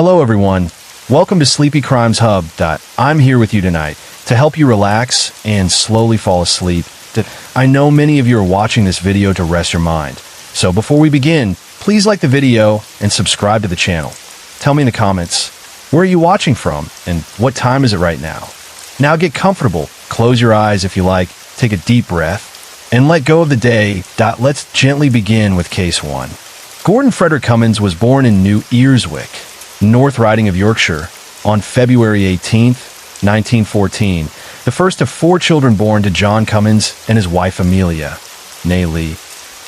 Hello everyone, welcome to Sleepy Crimes Hub. I'm here with you tonight to help you relax and slowly fall asleep. I know many of you are watching this video to rest your mind. So before we begin, please like the video and subscribe to the channel. Tell me in the comments, where are you watching from and what time is it right now? Now get comfortable, close your eyes if you like, take a deep breath, and let go of the day. Let's gently begin with case 1. Gordon Frederick Cummins was born in New Earswick, North Riding of Yorkshire, on February 18, 1914, the first of 4 children born to John Cummins and his wife Amelia, née Lee.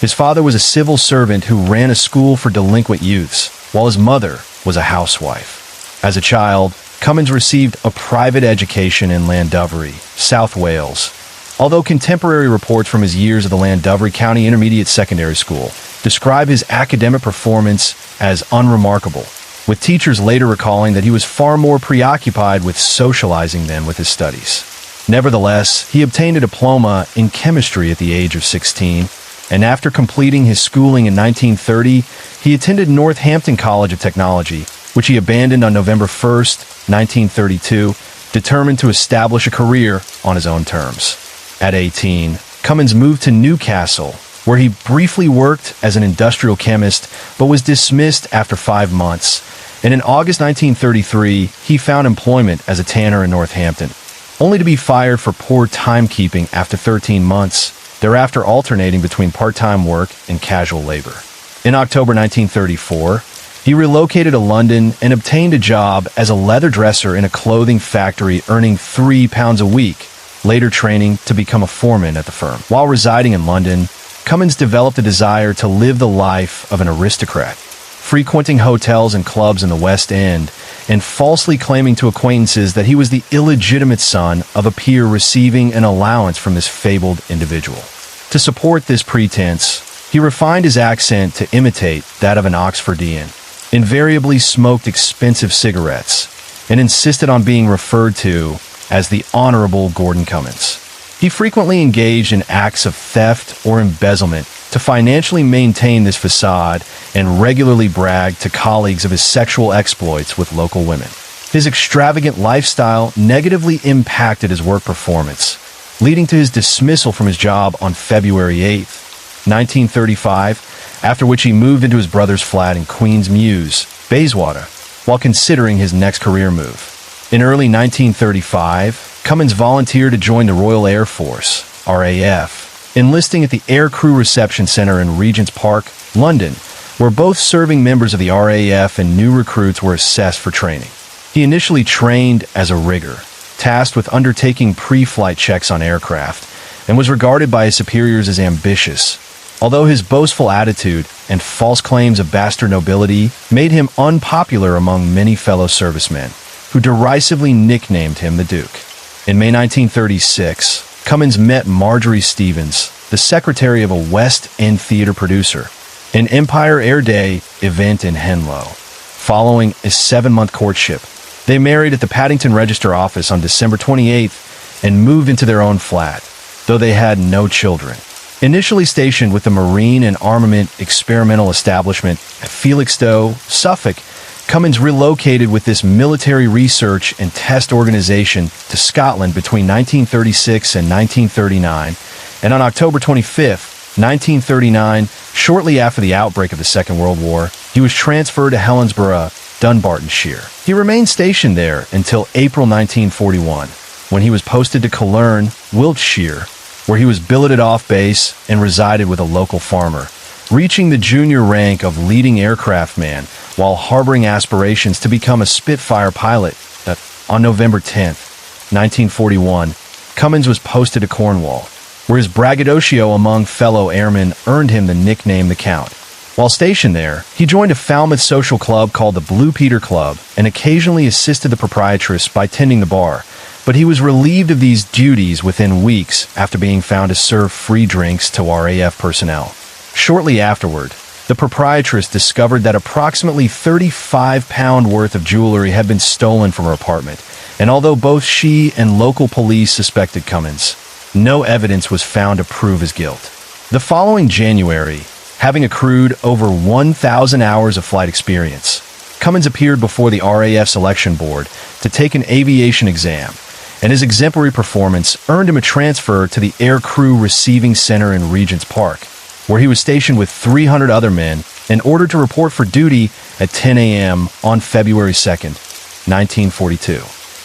His father was a civil servant who ran a school for delinquent youths, while his mother was a housewife. As a child, Cummins received a private education in Llandovery, South Wales, although contemporary reports from his years at the Llandovery County Intermediate Secondary School describe his academic performance as unremarkable, with teachers later recalling that he was far more preoccupied with socializing than with his studies. Nevertheless, he obtained a diploma in chemistry at the age of 16, and after completing his schooling in 1930, he attended Northampton College of Technology, which he abandoned on November 1, 1932, determined to establish a career on his own terms. At 18, Cummins moved to Newcastle, where he briefly worked as an industrial chemist but was dismissed after 5 months, and in August 1933, he found employment as a tanner in Northampton, only to be fired for poor timekeeping after 13 months, thereafter alternating between part-time work and casual labor. In October 1934, he relocated to London and obtained a job as a leather dresser in a clothing factory, earning £3 a week, later training to become a foreman at the firm. While residing in London, Cummins developed a desire to live the life of an aristocrat, frequenting hotels and clubs in the West End and falsely claiming to acquaintances that he was the illegitimate son of a peer receiving an allowance from this fabled individual. To support this pretense, he refined his accent to imitate that of an Oxfordian, invariably smoked expensive cigarettes, and insisted on being referred to as the Honorable Gordon Cummins. He frequently engaged in acts of theft or embezzlement to financially maintain this facade and regularly bragged to colleagues of his sexual exploits with local women. His extravagant lifestyle negatively impacted his work performance, leading to his dismissal from his job on February 8, 1935, after which he moved into his brother's flat in Queen's Mews, Bayswater, while considering his next career move. In early 1935, Cummins volunteered to join the Royal Air Force, RAF, enlisting at the Air Crew Reception Center in Regent's Park, London, where both serving members of the RAF and new recruits were assessed for training. He initially trained as a rigger, tasked with undertaking pre-flight checks on aircraft, and was regarded by his superiors as ambitious, although his boastful attitude and false claims of bastard nobility made him unpopular among many fellow servicemen, who derisively nicknamed him the Duke. In May 1936, Cummins met Marjorie Stevens, the secretary of a West End theater producer, an Empire Air Day event in Henlow. Following a 7-month courtship, they married at the Paddington Register office on December 28th and moved into their own flat, though they had no children. Initially stationed with the Marine and Armament Experimental Establishment at Felixstowe, Suffolk, Cummins relocated with this military research and test organization to Scotland between 1936 and 1939, and on October 25, 1939, shortly after the outbreak of the Second World War, he was transferred to Helensburgh, Dunbartonshire. He remained stationed there until April 1941, when he was posted to Culloden, Wiltshire, where he was billeted off base and resided with a local farmer, reaching the junior rank of leading aircraft man while harboring aspirations to become a Spitfire pilot. On November 10, 1941, Cummins was posted to Cornwall, where his braggadocio among fellow airmen earned him the nickname the Count. While stationed there, he joined a Falmouth social club called the Blue Peter Club and occasionally assisted the proprietress by tending the bar, but he was relieved of these duties within weeks after being found to serve free drinks to RAF personnel. Shortly afterward, the proprietress discovered that approximately £35 worth of jewelry had been stolen from her apartment, and although both she and local police suspected Cummins, no evidence was found to prove his guilt. The following January, having accrued over 1,000 hours of flight experience, Cummins appeared before the RAF selection board to take an aviation exam, and his exemplary performance earned him a transfer to the Air Crew Receiving Center in Regent's Park, where he was stationed with 300 other men and ordered to report for duty at 10 a.m. on February 2nd, 1942.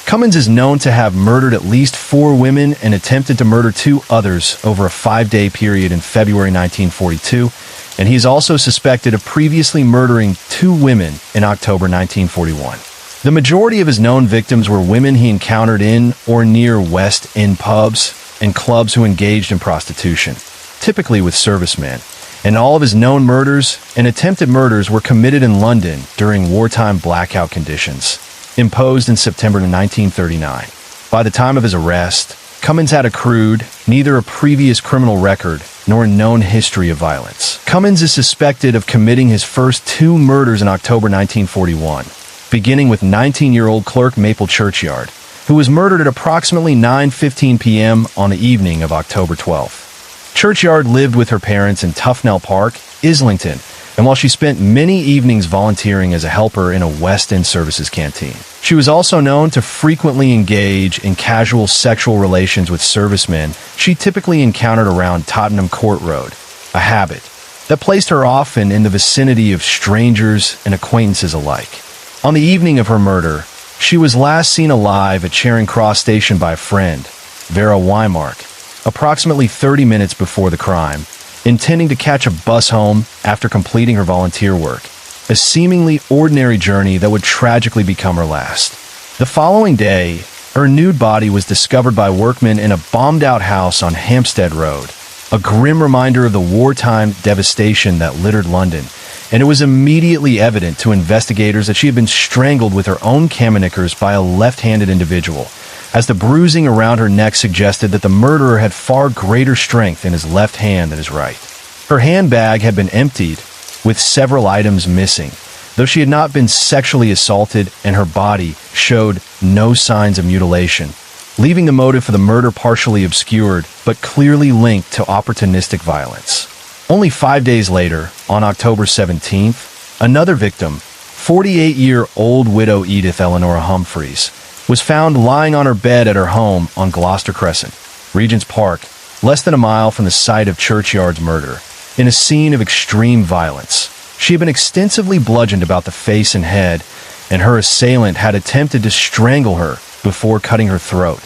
Cummins is known to have murdered at least 4 women and attempted to murder 2 others over a 5-day period in February 1942, and he is also suspected of previously murdering 2 women in October 1941. The majority of his known victims were women he encountered in or near West End pubs and clubs who engaged in prostitution, typically with servicemen, and all of his known murders and attempted murders were committed in London during wartime blackout conditions, imposed in September 1939. By the time of his arrest, Cummins had accrued neither a previous criminal record nor a known history of violence. Cummins is suspected of committing his first 2 murders in October 1941, beginning with 19-year-old clerk Maple Churchyard, who was murdered at approximately 9:15 p.m. on the evening of October 12th. Churchyard lived with her parents in Tufnell Park, Islington, and while she spent many evenings volunteering as a helper in a West End services canteen, she was also known to frequently engage in casual sexual relations with servicemen she typically encountered around Tottenham Court Road, a habit that placed her often in the vicinity of strangers and acquaintances alike. On the evening of her murder, she was last seen alive at Charing Cross Station by a friend, Vera Wymark, approximately 30 minutes before the crime, intending to catch a bus home after completing her volunteer work, a seemingly ordinary journey that would tragically become her last. The following day, her nude body was discovered by workmen in a bombed-out house on Hampstead Road, a grim reminder of the wartime devastation that littered London, and it was immediately evident to investigators that she had been strangled with her own knickers by a left-handed individual, as the bruising around her neck suggested that the murderer had far greater strength in his left hand than his right. Her handbag had been emptied, with several items missing, though she had not been sexually assaulted and her body showed no signs of mutilation, leaving the motive for the murder partially obscured but clearly linked to opportunistic violence. Only 5 days later, on October 17th, another victim, 48-year-old widow Edith Eleanor Humphreys, was found lying on her bed at her home on Gloucester Crescent, Regent's Park, less than a mile from the site of Churchyard's murder, in a scene of extreme violence. She had been extensively bludgeoned about the face and head, and her assailant had attempted to strangle her before cutting her throat,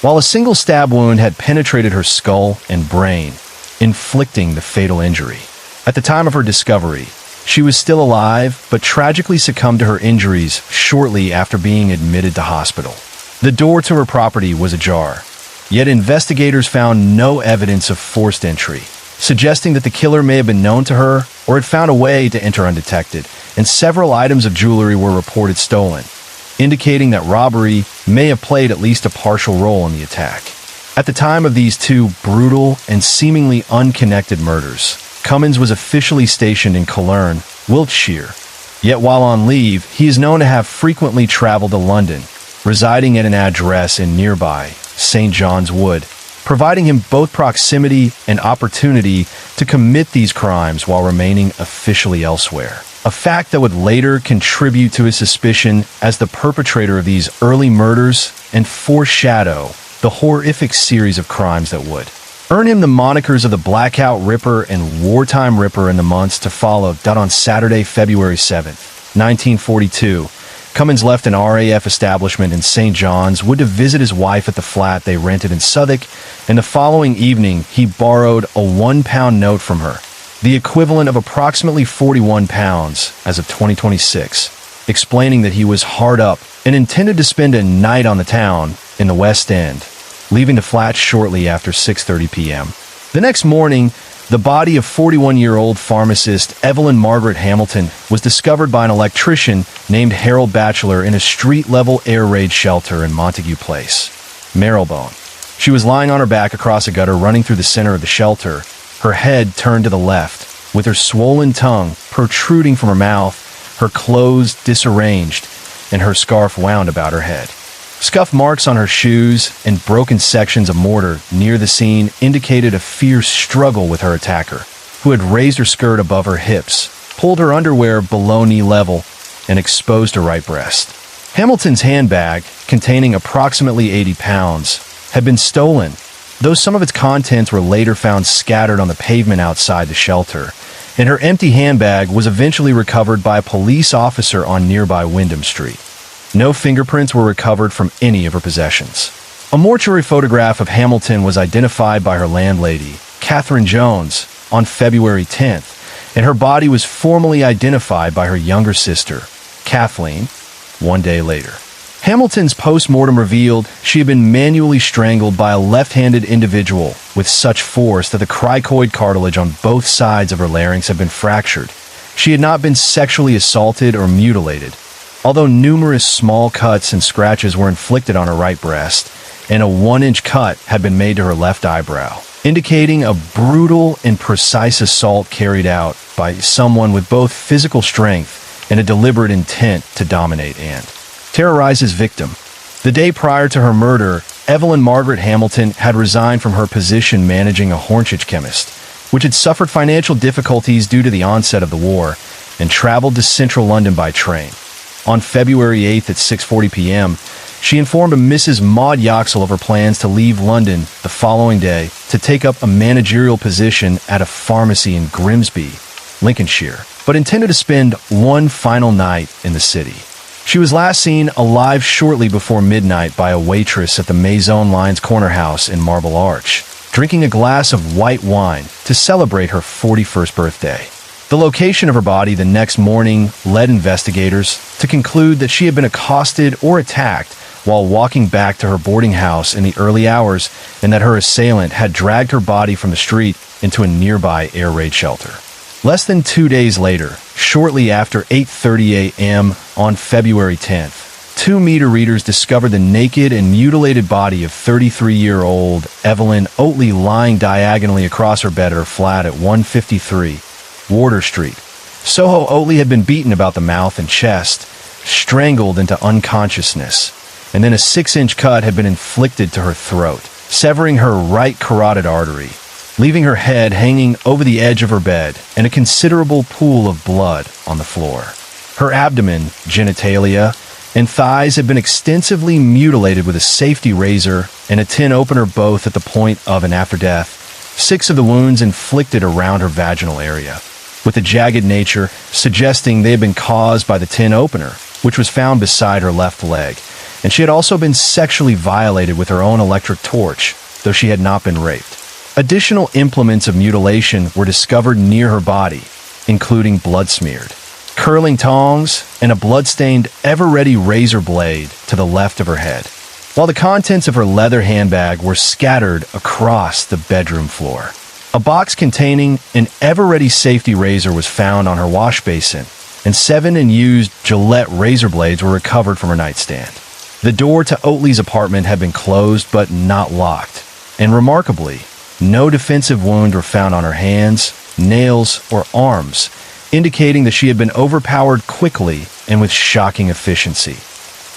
while a single stab wound had penetrated her skull and brain, inflicting the fatal injury. At the time of her discovery, she was still alive, but tragically succumbed to her injuries shortly after being admitted to hospital. The door to her property was ajar, yet investigators found no evidence of forced entry, suggesting that the killer may have been known to her or had found a way to enter undetected, and several items of jewelry were reported stolen, indicating that robbery may have played at least a partial role in the attack. At the time of these 2 brutal and seemingly unconnected murders, Cummins was officially stationed in Cologne, Wiltshire. Yet while on leave, he is known to have frequently traveled to London, residing at an address in nearby St. John's Wood, providing him both proximity and opportunity to commit these crimes while remaining officially elsewhere. A fact that would later contribute to his suspicion as the perpetrator of these early murders and foreshadow the horrific series of crimes that would earn him the monikers of the Blackout Ripper and Wartime Ripper in the months to follow. On Saturday, February 7th, 1942, Cummins left an RAF establishment in St. John's Wood to visit his wife at the flat they rented in Southwark, and the following evening he borrowed a £1 note from her, the equivalent of approximately £41 as of 2026, explaining that he was hard up and intended to spend a night on the town in the West End, leaving the flat shortly after 6:30 p.m. The next morning, the body of 41-year-old pharmacist Evelyn Margaret Hamilton was discovered by an electrician named Harold Batchelor in a street-level air raid shelter in Montague Place, Marylebone. She was lying on her back across a gutter running through the center of the shelter, her head turned to the left, with her swollen tongue protruding from her mouth, her clothes disarranged, and her scarf wound about her head. Scuff marks on her shoes and broken sections of mortar near the scene indicated a fierce struggle with her attacker, who had raised her skirt above her hips, pulled her underwear below knee level, and exposed her right breast. Hamilton's handbag, containing approximately 80 pounds, had been stolen, though some of its contents were later found scattered on the pavement outside the shelter, and her empty handbag was eventually recovered by a police officer on nearby Wyndham Street. No fingerprints were recovered from any of her possessions. A mortuary photograph of Hamilton was identified by her landlady, Catherine Jones, on February 10th, and her body was formally identified by her younger sister, Kathleen, 1 day later. Hamilton's post-mortem revealed she had been manually strangled by a left-handed individual with such force that the cricoid cartilage on both sides of her larynx had been fractured. She had not been sexually assaulted or mutilated, although numerous small cuts and scratches were inflicted on her right breast, and a 1-inch cut had been made to her left eyebrow, indicating a brutal and precise assault carried out by someone with both physical strength and a deliberate intent to dominate and terrorize his victim. The day prior to her murder, Evelyn Margaret Hamilton had resigned from her position managing a Hornchurch chemist, which had suffered financial difficulties due to the onset of the war, and traveled to central London by train. On February 8th at 6:40 p.m., she informed a Mrs. Maud Yoxall of her plans to leave London the following day to take up a managerial position at a pharmacy in Grimsby, Lincolnshire, but intended to spend one final night in the city. She was last seen alive shortly before midnight by a waitress at the Maison Lines Corner House in Marble Arch, drinking a glass of white wine to celebrate her 41st birthday. The location of her body the next morning led investigators to conclude that she had been accosted or attacked while walking back to her boarding house in the early hours, and that her assailant had dragged her body from the street into a nearby air raid shelter. Less than 2 days later, shortly after 8:30 a.m. on February 10th, 2 meter readers discovered the naked and mutilated body of 33-year-old Evelyn Oatley lying diagonally across her bed at her flat at 153 Wardour Street. Soho Oatley had been beaten about the mouth and chest, strangled into unconsciousness, and then a 6-inch cut had been inflicted to her throat, severing her right carotid artery, leaving her head hanging over the edge of her bed and a considerable pool of blood on the floor. Her abdomen, genitalia, and thighs had been extensively mutilated with a safety razor and a tin opener, both at the point of and after death, 6 of the wounds inflicted around her vaginal area, with a jagged nature suggesting they had been caused by the tin opener, which was found beside her left leg, and she had also been sexually violated with her own electric torch, though she had not been raped. Additional implements of mutilation were discovered near her body, including blood-smeared curling tongs and a blood-stained ever-ready razor blade to the left of her head, while the contents of her leather handbag were scattered across the bedroom floor. A box containing an ever-ready safety razor was found on her wash basin, and 7 unused Gillette razor blades were recovered from her nightstand. The door to Oatley's apartment had been closed but not locked, and remarkably, no defensive wounds were found on her hands, nails, or arms, indicating that she had been overpowered quickly and with shocking efficiency.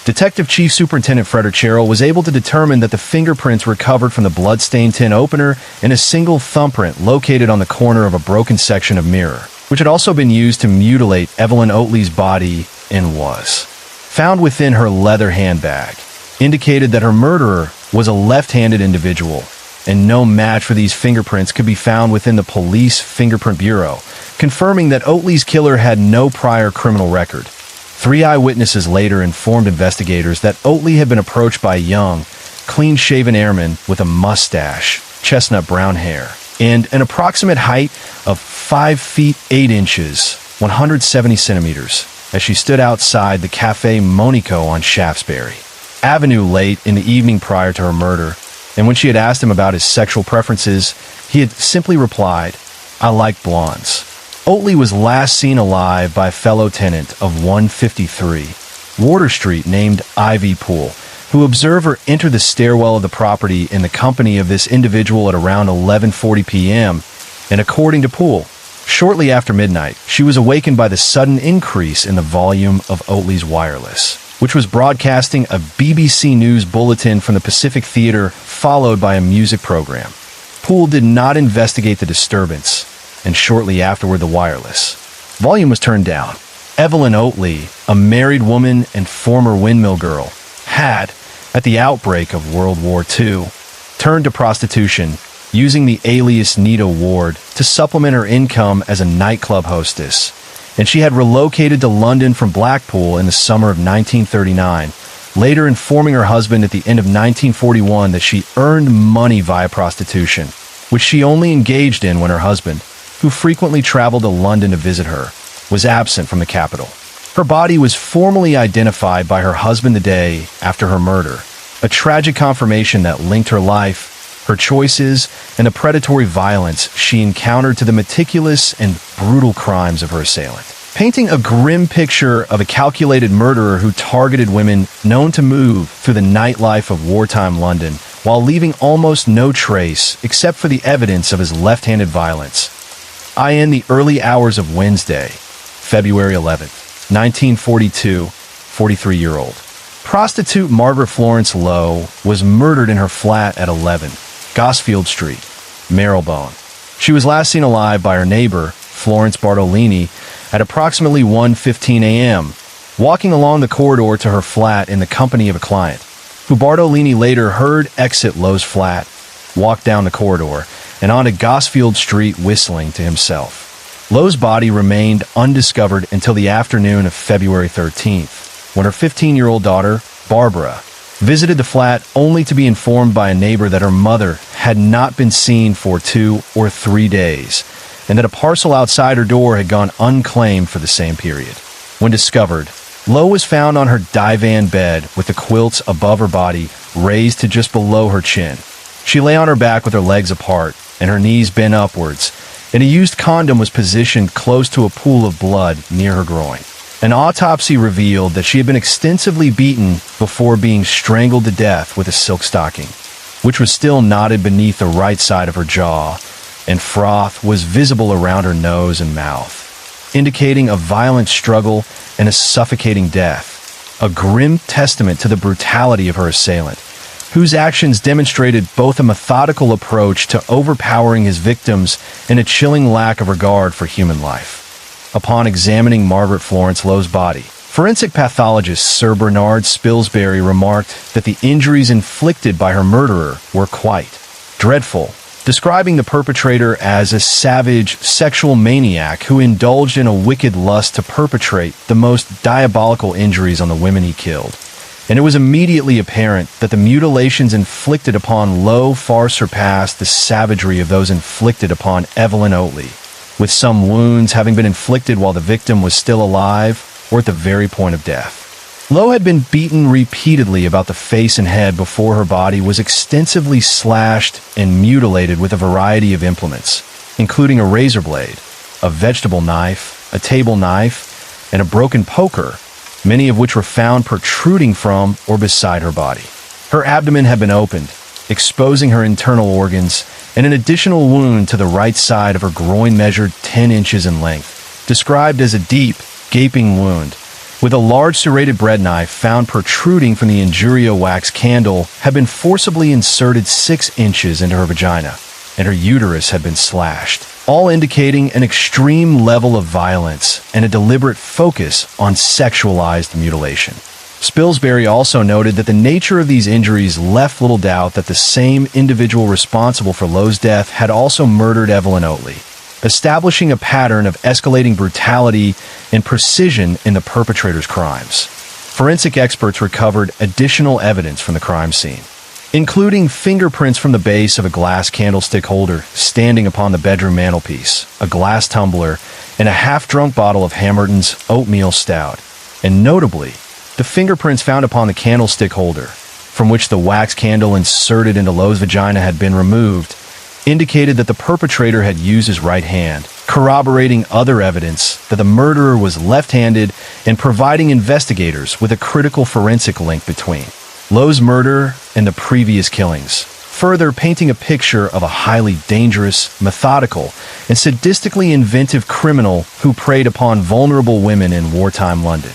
Detective Chief Superintendent Frederick Sherrill was able to determine that the fingerprints recovered from the blood-stained tin opener and a single thumbprint located on the corner of a broken section of mirror, which had also been used to mutilate Evelyn Oatley's body and was found within her leather handbag, indicated that her murderer was a left-handed individual, and no match for these fingerprints could be found within the Police Fingerprint Bureau, confirming that Oatley's killer had no prior criminal record. 3 eyewitnesses later informed investigators that Oatley had been approached by a young, clean-shaven airman with a mustache, chestnut brown hair, and an approximate height of 5 feet 8 inches, 170 centimeters, as she stood outside the Café Monico on Shaftesbury Avenue late in the evening prior to her murder, and when she had asked him about his sexual preferences, he had simply replied, "I like blondes." Oatley was last seen alive by a fellow tenant of 153 Wardour Street named Ivy Poole, who observed her enter the stairwell of the property in the company of this individual at around 11:40 p.m., and according to Poole, shortly after midnight, she was awakened by the sudden increase in the volume of Oatley's wireless, which was broadcasting a BBC News bulletin from the Pacific Theater, followed by a music program. Poole did not investigate the disturbance, and shortly afterward the wireless volume was turned down. Evelyn Oatley, a married woman and former windmill girl, had, at the outbreak of World War II, turned to prostitution, using the alias Nita Ward to supplement her income as a nightclub hostess, and she had relocated to London from Blackpool in the summer of 1939, later informing her husband at the end of 1941 that she earned money via prostitution, which she only engaged in when her husband, who frequently traveled to London to visit her, was absent from the capital. Her body was formally identified by her husband the day after her murder, a tragic confirmation that linked her life, her choices, and the predatory violence she encountered to the meticulous and brutal crimes of her assailant, painting a grim picture of a calculated murderer who targeted women known to move through the nightlife of wartime London while leaving almost no trace except for the evidence of his left-handed violence. In the early hours of Wednesday, February 11th, 1942, 43-year-old prostitute Margaret Florence Lowe was murdered in her flat at 11 Gosfield Street, Marylebone. She was last seen alive by her neighbor, Florence Bartolini, at approximately 1:15 a.m., walking along the corridor to her flat in the company of a client, who Bartolini later heard exit Lowe's flat, walk down the corridor, and onto Gosfield Street whistling to himself. Lowe's body remained undiscovered until the afternoon of February 13th, when her 15-year-old daughter, Barbara, visited the flat only to be informed by a neighbor that her mother had not been seen for 2 or 3 days, and that a parcel outside her door had gone unclaimed for the same period. When discovered, Lowe was found on her divan bed with the quilts above her body raised to just below her chin. She lay on her back with her legs apart and her knees bent upwards, and a used condom was positioned close to a pool of blood near her groin. An autopsy revealed that she had been extensively beaten before being strangled to death with a silk stocking, which was still knotted beneath the right side of her jaw, and froth was visible around her nose and mouth, indicating a violent struggle and a suffocating death, a grim testament to the brutality of her assailant, whose actions demonstrated both a methodical approach to overpowering his victims and a chilling lack of regard for human life. Upon examining Margaret Florence Lowe's body, forensic pathologist Sir Bernard Spilsbury remarked that the injuries inflicted by her murderer were quite dreadful, describing the perpetrator as a savage sexual maniac who indulged in a wicked lust to perpetrate the most diabolical injuries on the women he killed. And it was immediately apparent that the mutilations inflicted upon Lowe far surpassed the savagery of those inflicted upon Evelyn Oatley, with some wounds having been inflicted while the victim was still alive or at the very point of death. Lowe had been beaten repeatedly about the face and head before her body was extensively slashed and mutilated with a variety of implements, including a razor blade, a vegetable knife, a table knife, and a broken poker, many of which were found protruding from or beside her body. Her abdomen had been opened, exposing her internal organs, and an additional wound to the right side of her groin measured 10 inches in length, described as a deep, gaping wound, with a large serrated bread knife found protruding from the Injuria wax candle had been forcibly inserted 6 inches into her vagina, and her uterus had been slashed, all indicating an extreme level of violence and a deliberate focus on sexualized mutilation. Spilsbury also noted that the nature of these injuries left little doubt that the same individual responsible for Lowe's death had also murdered Evelyn Oatley, establishing a pattern of escalating brutality and precision in the perpetrator's crimes. Forensic experts recovered additional evidence from the crime scene, including fingerprints from the base of a glass candlestick holder standing upon the bedroom mantelpiece, a glass tumbler, and a half-drunk bottle of Hammerton's oatmeal stout, and notably, the fingerprints found upon the candlestick holder, from which the wax candle inserted into Lowe's vagina had been removed, indicated that the perpetrator had used his right hand, corroborating other evidence that the murderer was left-handed and providing investigators with a critical forensic link between Lowe's murder and the previous killings, further painting a picture of a highly dangerous, methodical, and sadistically inventive criminal who preyed upon vulnerable women in wartime London.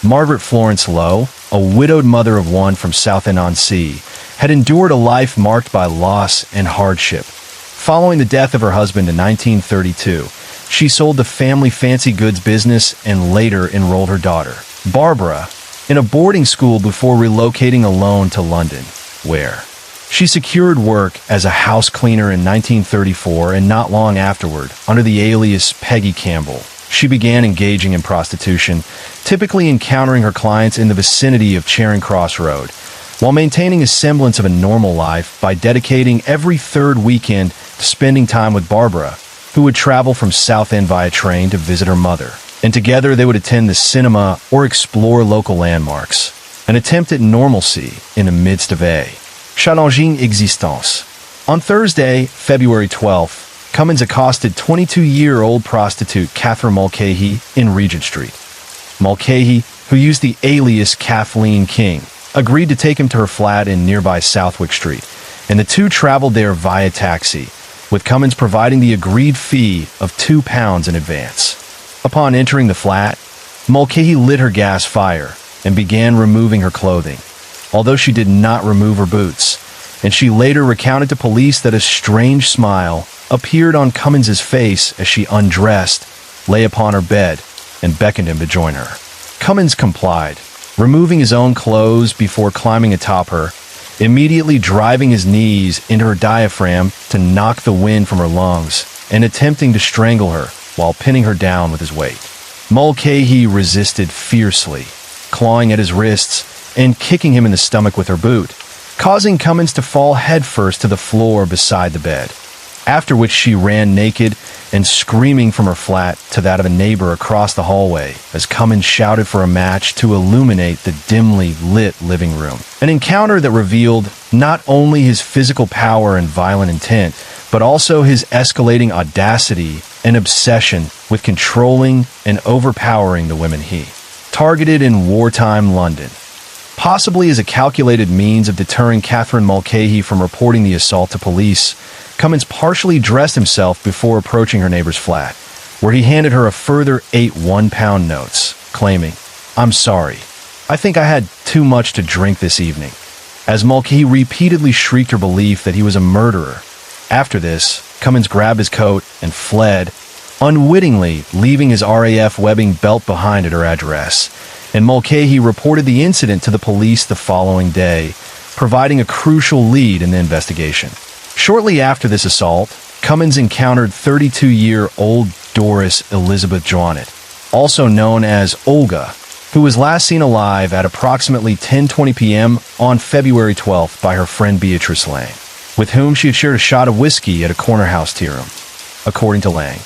Margaret Florence Lowe, a widowed mother of one from Southend-on-Sea, had endured a life marked by loss and hardship. Following the death of her husband in 1932, she sold the family fancy goods business and later enrolled her daughter, Barbara, in a boarding school before relocating alone to London, where she secured work as a house cleaner in 1934, and not long afterward, under the alias Peggy Campbell, she began engaging in prostitution, typically encountering her clients in the vicinity of Charing Cross Road, while maintaining a semblance of a normal life by dedicating every third weekend to spending time with Barbara, who would travel from Southend via train to visit her mother. And together they would attend the cinema or explore local landmarks, an attempt at normalcy in the midst of a challenging existence. On Thursday, February 12th, Cummins accosted 22-year-old prostitute Catherine Mulcahy in Regent Street. Mulcahy, who used the alias Kathleen King, agreed to take him to her flat in nearby Southwick Street, and the two traveled there via taxi, with Cummins providing the agreed fee of £2 in advance. Upon entering the flat, Mulcahy lit her gas fire and began removing her clothing, although she did not remove her boots, and she later recounted to police that a strange smile appeared on Cummins's face as she undressed, lay upon her bed, and beckoned him to join her. Cummins complied, removing his own clothes before climbing atop her, immediately driving his knees into her diaphragm to knock the wind from her lungs, and attempting to strangle her while pinning her down with his weight. Mulcahy resisted fiercely, clawing at his wrists and kicking him in the stomach with her boot, causing Cummins to fall headfirst to the floor beside the bed, after which she ran naked and screaming from her flat to that of a neighbor across the hallway as Cummins shouted for a match to illuminate the dimly lit living room. An encounter that revealed not only his physical power and violent intent, but also his escalating audacity and obsession with controlling and overpowering the women he targeted in wartime London. Possibly as a calculated means of deterring Catherine Mulcahy from reporting the assault to police, Cummins partially dressed himself before approaching her neighbor's flat, where he handed her a further 8 one-pound notes, claiming, "I'm sorry. I think I had too much to drink this evening," as Mulcahy repeatedly shrieked her belief that he was a murderer. After this, Cummins grabbed his coat and fled, unwittingly leaving his RAF webbing belt behind at her address, and Mulcahy reported the incident to the police the following day, providing a crucial lead in the investigation. Shortly after this assault, Cummins encountered 32-year-old Doris Elizabeth Joannet, also known as Olga, who was last seen alive at approximately 10:20 p.m. on February 12th by her friend Beatrice Lang, with whom she had shared a shot of whiskey at a corner house tea room. According to Lang,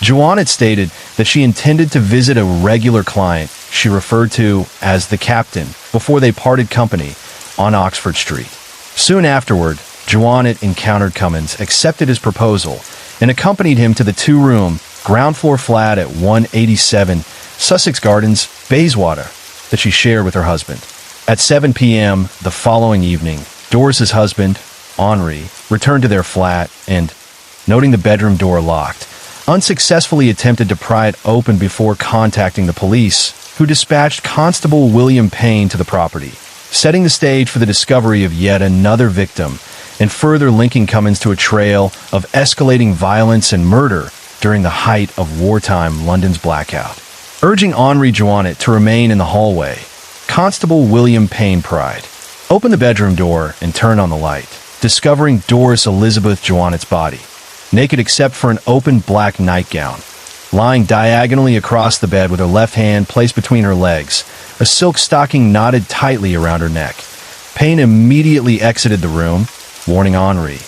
Joannet stated that she intended to visit a regular client she referred to as the Captain before they parted company on Oxford Street. Soon afterward, Joannet encountered Cummins, accepted his proposal, and accompanied him to the two-room, ground-floor flat at 187 Sussex Gardens, Bayswater, that she shared with her husband. At 7 p.m. the following evening, Doris's husband, Henri, returned to their flat and, noting the bedroom door locked, unsuccessfully attempted to pry it open before contacting the police, who dispatched Constable William Payne to the property, setting the stage for the discovery of yet another victim and further linking Cummins to a trail of escalating violence and murder during the height of wartime London's blackout. Urging Henri Joannet to remain in the hallway, Constable William Payne pried open the bedroom door and turned on the light, discovering Doris Elizabeth Joannet's body, naked except for an open black nightgown, lying diagonally across the bed with her left hand placed between her legs, a silk stocking knotted tightly around her neck. Payne immediately exited the room, warning Henri,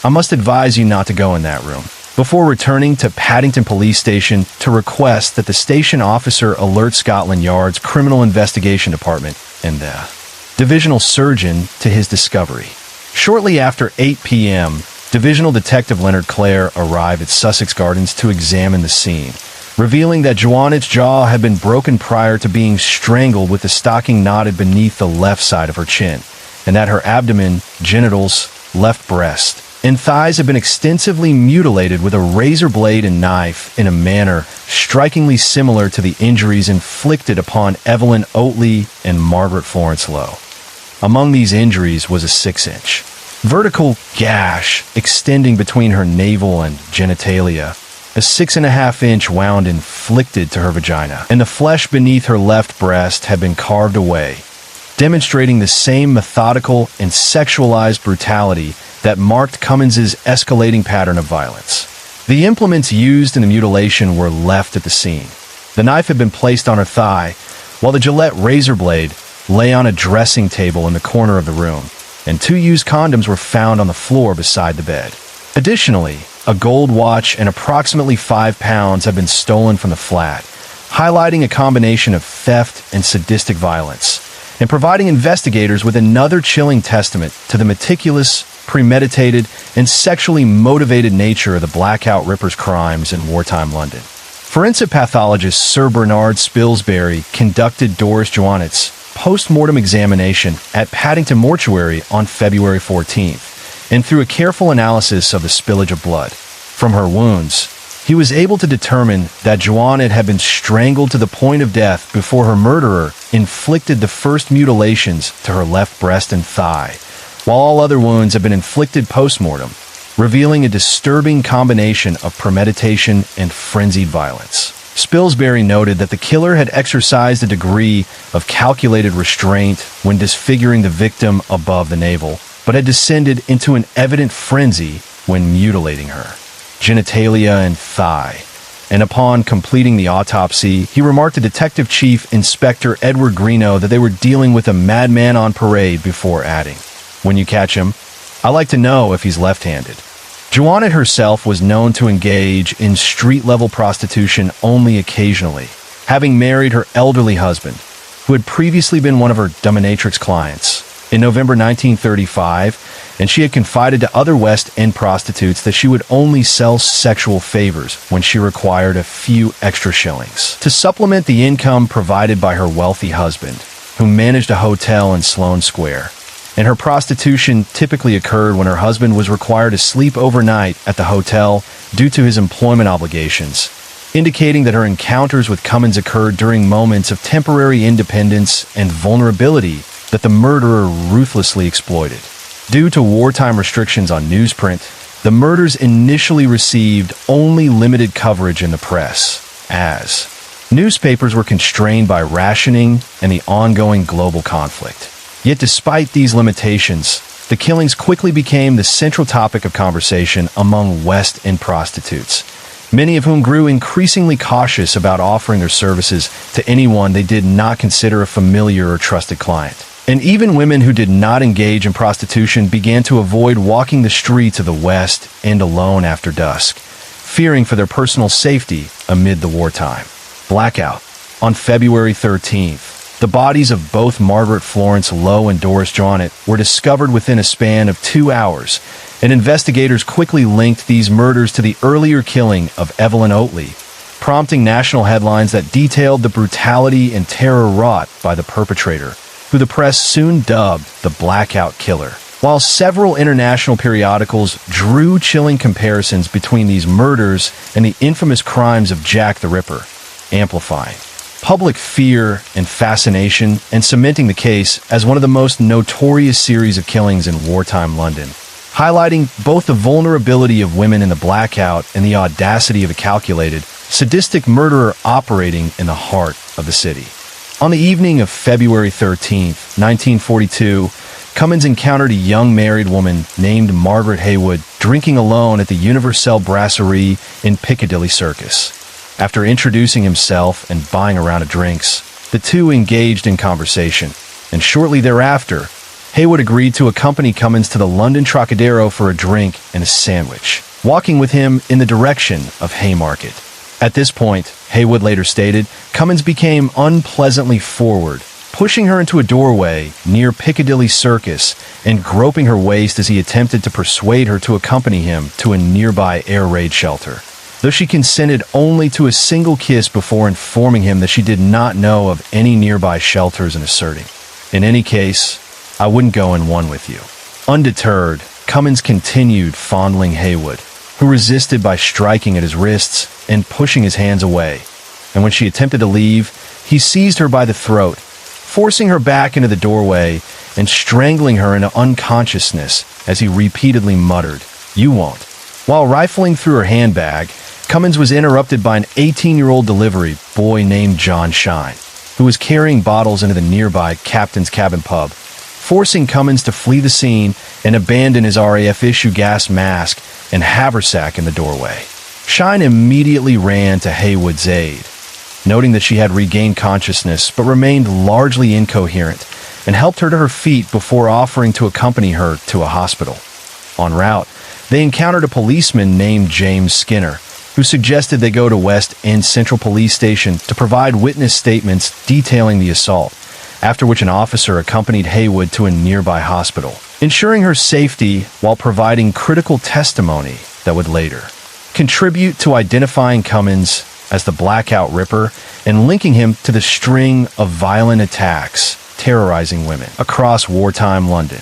"I must advise you not to go in that room," before returning to Paddington Police Station to request that the station officer alert Scotland Yard's Criminal Investigation Department and the divisional surgeon to his discovery. Shortly after 8 p.m., Divisional Detective Leonard Clare arrived at Sussex Gardens to examine the scene, revealing that Joannet's jaw had been broken prior to being strangled with the stocking knotted beneath the left side of her chin, and that her abdomen, genitals, left breast, and thighs had been extensively mutilated with a razor blade and knife in a manner strikingly similar to the injuries inflicted upon Evelyn Oatley and Margaret Florence Lowe. Among these injuries was a 6-inch vertical gash extending between her navel and genitalia, a 6.5-inch wound inflicted to her vagina, and the flesh beneath her left breast had been carved away, demonstrating the same methodical and sexualized brutality that marked Cummins' escalating pattern of violence. The implements used in the mutilation were left at the scene. The knife had been placed on her thigh, while the Gillette razor blade lay on a dressing table in the corner of the room, and 2 used condoms were found on the floor beside the bed. Additionally, a gold watch and approximately 5 pounds have been stolen from the flat, highlighting a combination of theft and sadistic violence, and providing investigators with another chilling testament to the meticulous, premeditated, and sexually motivated nature of the Blackout Ripper's crimes in wartime London. Forensic pathologist Sir Bernard Spilsbury conducted Doris Joannet's post-mortem examination at Paddington Mortuary on February 14th, and through a careful analysis of the spillage of blood from her wounds, he was able to determine that Joannet had been strangled to the point of death before her murderer inflicted the first mutilations to her left breast and thigh, while all other wounds had been inflicted post-mortem, revealing a disturbing combination of premeditation and frenzied violence. Spilsbury noted that the killer had exercised a degree of calculated restraint when disfiguring the victim above the navel, but had descended into an evident frenzy when mutilating her genitalia and thigh. And upon completing the autopsy, he remarked to Detective Chief Inspector Edward Greeno that they were dealing with a madman on parade before adding, "When you catch him, I like to know if he's left-handed." Joannet herself was known to engage in street-level prostitution only occasionally, having married her elderly husband, who had previously been one of her dominatrix clients, in November 1935, and she had confided to other West End prostitutes that she would only sell sexual favors when she required a few extra shillings to supplement the income provided by her wealthy husband, who managed a hotel in Sloane Square. And her prostitution typically occurred when her husband was required to sleep overnight at the hotel due to his employment obligations, indicating that her encounters with Cummins occurred during moments of temporary independence and vulnerability that the murderer ruthlessly exploited. Due to wartime restrictions on newsprint, the murders initially received only limited coverage in the press, as newspapers were constrained by rationing and the ongoing global conflict. Yet despite these limitations, the killings quickly became the central topic of conversation among West End prostitutes, many of whom grew increasingly cautious about offering their services to anyone they did not consider a familiar or trusted client. And even women who did not engage in prostitution began to avoid walking the streets of the West End alone after dusk, fearing for their personal safety amid the wartime blackout. On February 13th, the bodies of both Margaret Florence Lowe and Doris Joannet were discovered within a span of 2 hours, and investigators quickly linked these murders to the earlier killing of Evelyn Oatley, prompting national headlines that detailed the brutality and terror wrought by the perpetrator, who the press soon dubbed the Blackout Killer. While several international periodicals drew chilling comparisons between these murders and the infamous crimes of Jack the Ripper, amplifying public fear and fascination and cementing the case as one of the most notorious series of killings in wartime London, highlighting both the vulnerability of women in the blackout and the audacity of a calculated, sadistic murderer operating in the heart of the city. On the evening of February 13th, 1942, Cummins encountered a young married woman named Margaret Haywood drinking alone at the Universelle Brasserie in Piccadilly Circus. After introducing himself and buying a round of drinks, the two engaged in conversation, and shortly thereafter, Haywood agreed to accompany Cummins to the London Trocadero for a drink and a sandwich, walking with him in the direction of Haymarket. At this point, Haywood later stated, Cummins became unpleasantly forward, pushing her into a doorway near Piccadilly Circus and groping her waist as he attempted to persuade her to accompany him to a nearby air raid shelter, though she consented only to a single kiss before informing him that she did not know of any nearby shelters and asserting, "In any case, I wouldn't go in one with you." Undeterred, Cummins continued fondling Haywood, who resisted by striking at his wrists and pushing his hands away, and when she attempted to leave, he seized her by the throat, forcing her back into the doorway and strangling her into unconsciousness as he repeatedly muttered, "You won't." While rifling through her handbag, Cummins was interrupted by an 18-year-old delivery boy named John Shine, who was carrying bottles into the nearby Captain's Cabin pub, forcing Cummins to flee the scene and abandon his RAF-issue gas mask and haversack in the doorway. Shine immediately ran to Haywood's aid, noting that she had regained consciousness but remained largely incoherent, and helped her to her feet before offering to accompany her to a hospital. En route, they encountered a policeman named James Skinner, who suggested they go to West End Central Police Station to provide witness statements detailing the assault, after which an officer accompanied Haywood to a nearby hospital, ensuring her safety while providing critical testimony that would later contribute to identifying Cummins as the Blackout Ripper and linking him to the string of violent attacks terrorizing women across wartime London.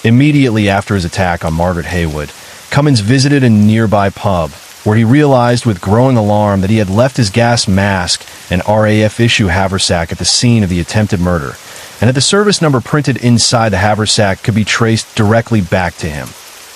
Immediately after his attack on Margaret Haywood, Cummins visited a nearby pub where he realized with growing alarm that he had left his gas mask and RAF-issue haversack at the scene of the attempted murder, and that the service number printed inside the haversack could be traced directly back to him.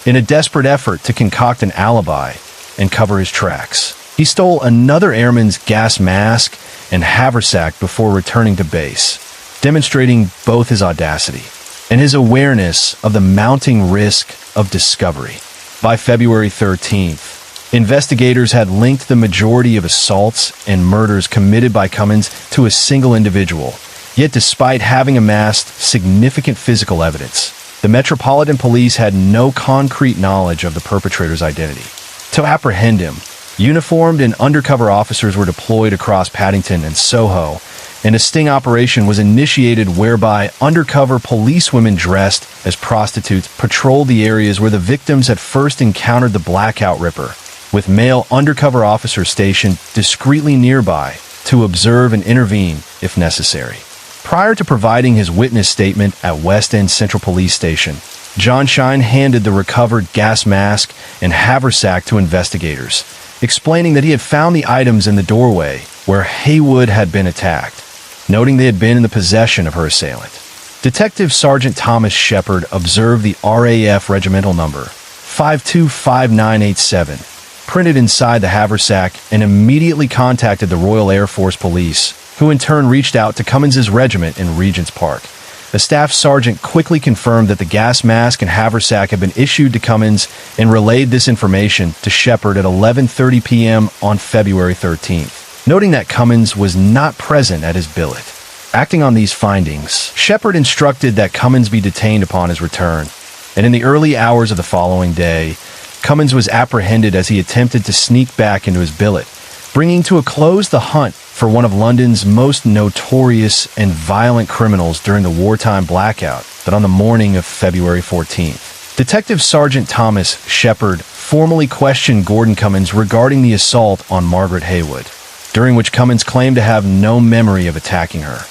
In a desperate effort to concoct an alibi and cover his tracks, he stole another airman's gas mask and haversack before returning to base, demonstrating both his audacity and his awareness of the mounting risk of discovery. By February 13th, investigators had linked the majority of assaults and murders committed by Cummins to a single individual. Yet despite having amassed significant physical evidence, the Metropolitan Police had no concrete knowledge of the perpetrator's identity. To apprehend him, uniformed and undercover officers were deployed across Paddington and Soho, and a sting operation was initiated whereby undercover policewomen dressed as prostitutes patrolled the areas where the victims had first encountered the Blackout Ripper, with male undercover officers stationed discreetly nearby to observe and intervene if necessary. Prior to providing his witness statement at West End Central Police Station, John Shine handed the recovered gas mask and haversack to investigators, explaining that he had found the items in the doorway where Haywood had been attacked, noting they had been in the possession of her assailant. Detective Sergeant Thomas Shepard observed the RAF regimental number 525987 printed inside the haversack and immediately contacted the Royal Air Force Police, who in turn reached out to Cummins' regiment in Regent's Park. The staff sergeant quickly confirmed that the gas mask and haversack had been issued to Cummins and relayed this information to Shepard at 11:30 p.m. on February 13th, noting that Cummins was not present at his billet. Acting on these findings, Shepard instructed that Cummins be detained upon his return, and in the early hours of the following day, Cummins was apprehended as he attempted to sneak back into his billet, bringing to a close the hunt for one of London's most notorious and violent criminals during the wartime blackout that on the morning of February 14th. Detective Sergeant Thomas Shepard formally questioned Gordon Cummins regarding the assault on Margaret Haywood, during which Cummins claimed to have no memory of attacking her,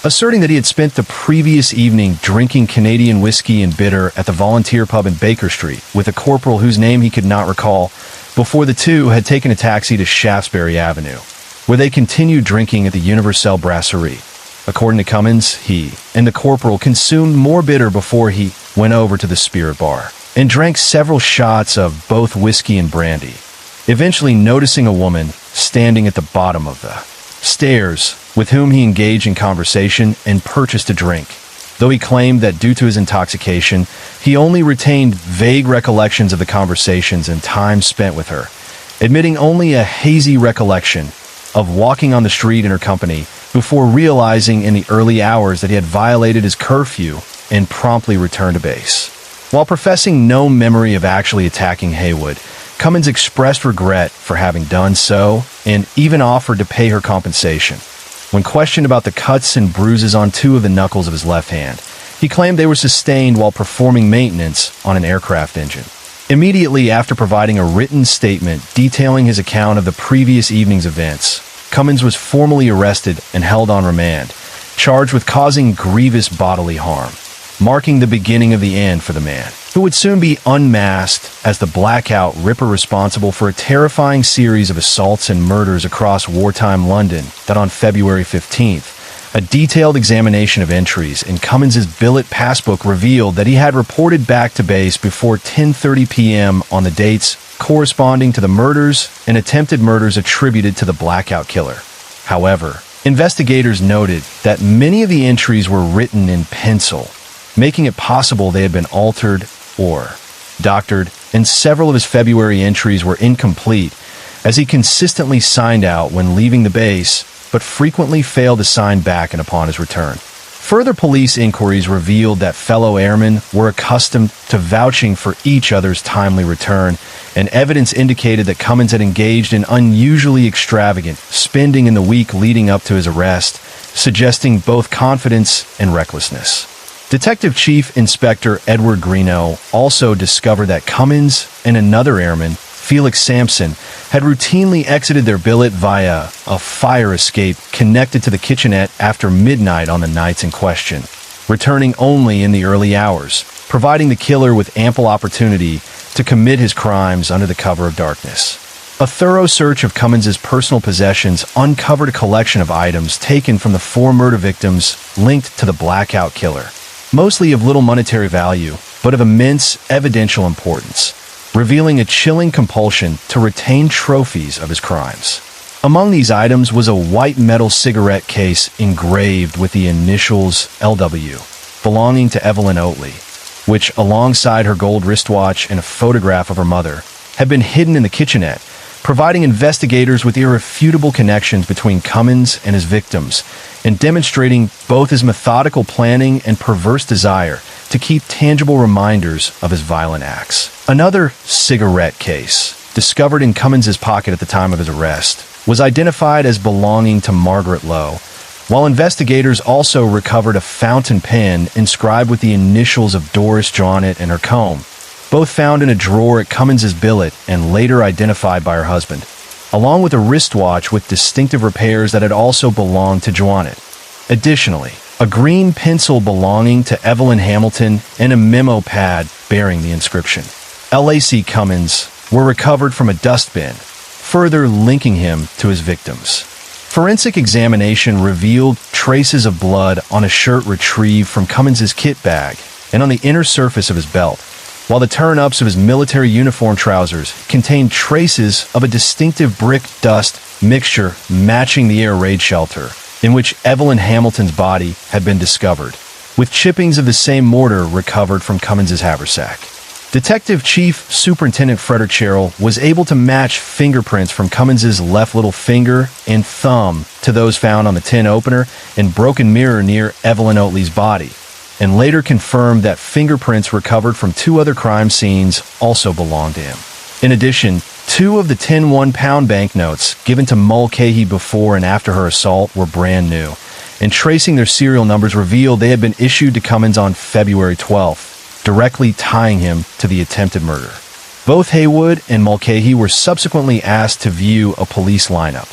asserting that he had spent the previous evening drinking Canadian whiskey and bitter at the Volunteer Pub in Baker Street with a corporal whose name he could not recall, before the two had taken a taxi to Shaftesbury Avenue, where they continued drinking at the Universelle Brasserie. According to Cummins, he and the corporal consumed more bitter before he went over to the Spirit Bar and drank several shots of both whiskey and brandy, eventually noticing a woman standing at the bottom of the stairs with whom he engaged in conversation and purchased a drink, though he claimed that due to his intoxication, he only retained vague recollections of the conversations and time spent with her, admitting only a hazy recollection of walking on the street in her company before realizing in the early hours that he had violated his curfew and promptly returned to base. While professing no memory of actually attacking Haywood, Cummins expressed regret for having done so and even offered to pay her compensation. When questioned about the cuts and bruises on two of the knuckles of his left hand, he claimed they were sustained while performing maintenance on an aircraft engine. Immediately after providing a written statement detailing his account of the previous evening's events, Cummins was formally arrested and held on remand, charged with causing grievous bodily harm, marking the beginning of the end for the man, who would soon be unmasked as the Blackout Ripper responsible for a terrifying series of assaults and murders across wartime London that on February 15th, a detailed examination of entries in Cummins' billet passbook revealed that he had reported back to base before 10:30 p.m. on the dates corresponding to the murders and attempted murders attributed to the blackout killer. However, investigators noted that many of the entries were written in pencil, making it possible they had been altered or doctored, and several of his February entries were incomplete, as he consistently signed out when leaving the base, but frequently failed to sign back and upon his return. Further police inquiries revealed that fellow airmen were accustomed to vouching for each other's timely return, and evidence indicated that Cummins had engaged in unusually extravagant spending in the week leading up to his arrest, suggesting both confidence and recklessness. Detective Chief Inspector Edward Greeno also discovered that Cummins and another airman, Felix Sampson, had routinely exited their billet via a fire escape connected to the kitchenette after midnight on the nights in question, returning only in the early hours, providing the killer with ample opportunity to commit his crimes under the cover of darkness. A thorough search of Cummins's personal possessions uncovered a collection of items taken from the 4 murder victims linked to the blackout killer, mostly of little monetary value, but of immense evidential importance, revealing a chilling compulsion to retain trophies of his crimes. Among these items was a white metal cigarette case engraved with the initials LW, belonging to Evelyn Oatley, which, alongside her gold wristwatch and a photograph of her mother, had been hidden in the kitchenette, providing investigators with irrefutable connections between Cummins and his victims, and demonstrating both his methodical planning and perverse desire to keep tangible reminders of his violent acts. Another cigarette case, discovered in Cummins's pocket at the time of his arrest, was identified as belonging to Margaret Lowe, while investigators also recovered a fountain pen inscribed with the initials of Doris Johnnet and her comb, both found in a drawer at Cummins's billet and later identified by her husband, along with a wristwatch with distinctive repairs that had also belonged to Johnnet. Additionally, a green pencil belonging to Evelyn Hamilton and a memo pad bearing the inscription LAC Cummins were recovered from a dustbin, further linking him to his victims. Forensic examination revealed traces of blood on a shirt retrieved from Cummins's kit bag and on the inner surface of his belt, while the turn-ups of his military uniform trousers contained traces of a distinctive brick dust mixture matching the air raid shelter in which Evelyn Hamilton's body had been discovered, with chippings of the same mortar recovered from Cummins's haversack. Detective Chief Superintendent Frederick Sherrill was able to match fingerprints from Cummins's left little finger and thumb to those found on the tin opener and broken mirror near Evelyn Oatley's body, and later confirmed that fingerprints recovered from 2 other crime scenes also belonged to him. In addition, 2 of the 10 one-pound banknotes given to Mulcahy before and after her assault were brand new, and tracing their serial numbers revealed they had been issued to Cummins on February 12th, directly tying him to the attempted murder. Both Haywood and Mulcahy were subsequently asked to view a police lineup.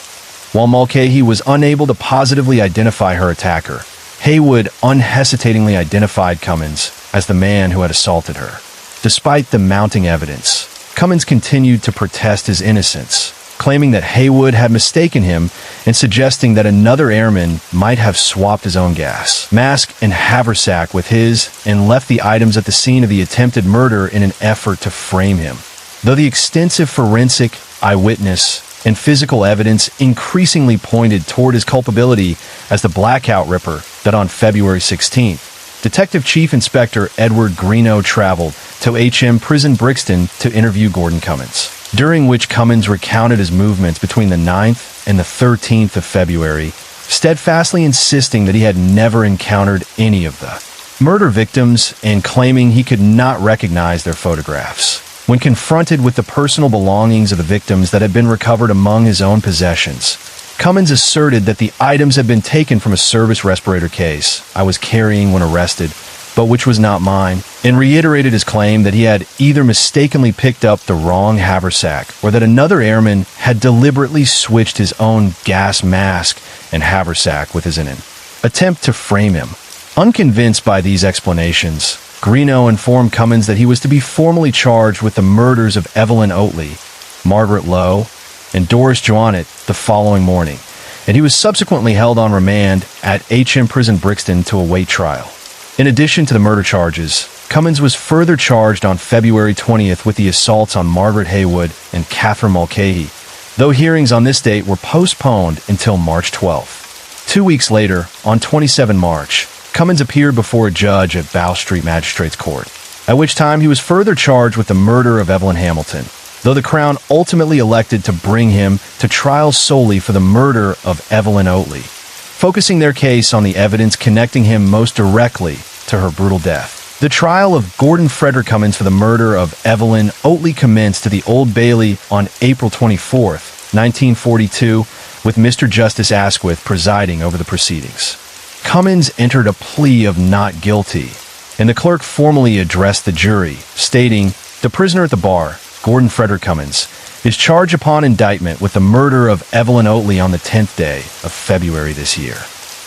While Mulcahy was unable to positively identify her attacker, Haywood unhesitatingly identified Cummins as the man who had assaulted her. Despite the mounting evidence, Cummins continued to protest his innocence, claiming that Haywood had mistaken him and suggesting that another airman might have swapped his own gas mask and haversack with his and left the items at the scene of the attempted murder in an effort to frame him. Though the extensive forensic, eyewitness, and physical evidence increasingly pointed toward his culpability as the blackout ripper, that on February 16th, Detective Chief Inspector Edward Greeno traveled to HM Prison Brixton to interview Gordon Cummins, during which Cummins recounted his movements between the 9th and the 13th of February, steadfastly insisting that he had never encountered any of the murder victims and claiming he could not recognize their photographs. When confronted with the personal belongings of the victims that had been recovered among his own possessions, Cummins asserted that the items had been taken from a service respirator case I was carrying when arrested, but which was not mine, and reiterated his claim that he had either mistakenly picked up the wrong haversack or that another airman had deliberately switched his own gas mask and haversack with his in an attempt to frame him. Unconvinced by these explanations, Greeno informed Cummins that he was to be formally charged with the murders of Evelyn Oatley, Margaret Lowe, and Doris Johnnet the following morning, and he was subsequently held on remand at HM Prison Brixton to await trial. In addition to the murder charges, Cummins was further charged on February 20th with the assaults on Margaret Haywood and Catherine Mulcahy, though hearings on this date were postponed until March 12th. 2 weeks later, on 27 March, Cummins appeared before a judge at Bow Street Magistrates Court, at which time he was further charged with the murder of Evelyn Hamilton, though the Crown ultimately elected to bring him to trial solely for the murder of Evelyn Oatley, focusing their case on the evidence connecting him most directly to her brutal death. The trial of Gordon Frederick Cummins for the murder of Evelyn Oatley commenced to the Old Bailey on April 24, 1942, with Mr. Justice Asquith presiding over the proceedings. Cummins entered a plea of not guilty, and the clerk formally addressed the jury, stating, "The prisoner at the bar, Gordon Frederick Cummins, is charged upon indictment with the murder of Evelyn Oatley on the 10th day of February this year.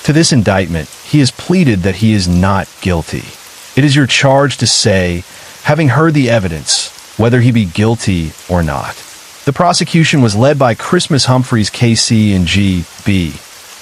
To this indictment, he has pleaded that he is not guilty. It is your charge to say, having heard the evidence, whether he be guilty or not." The prosecution was led by Christmas Humphreys, KC, and G.B.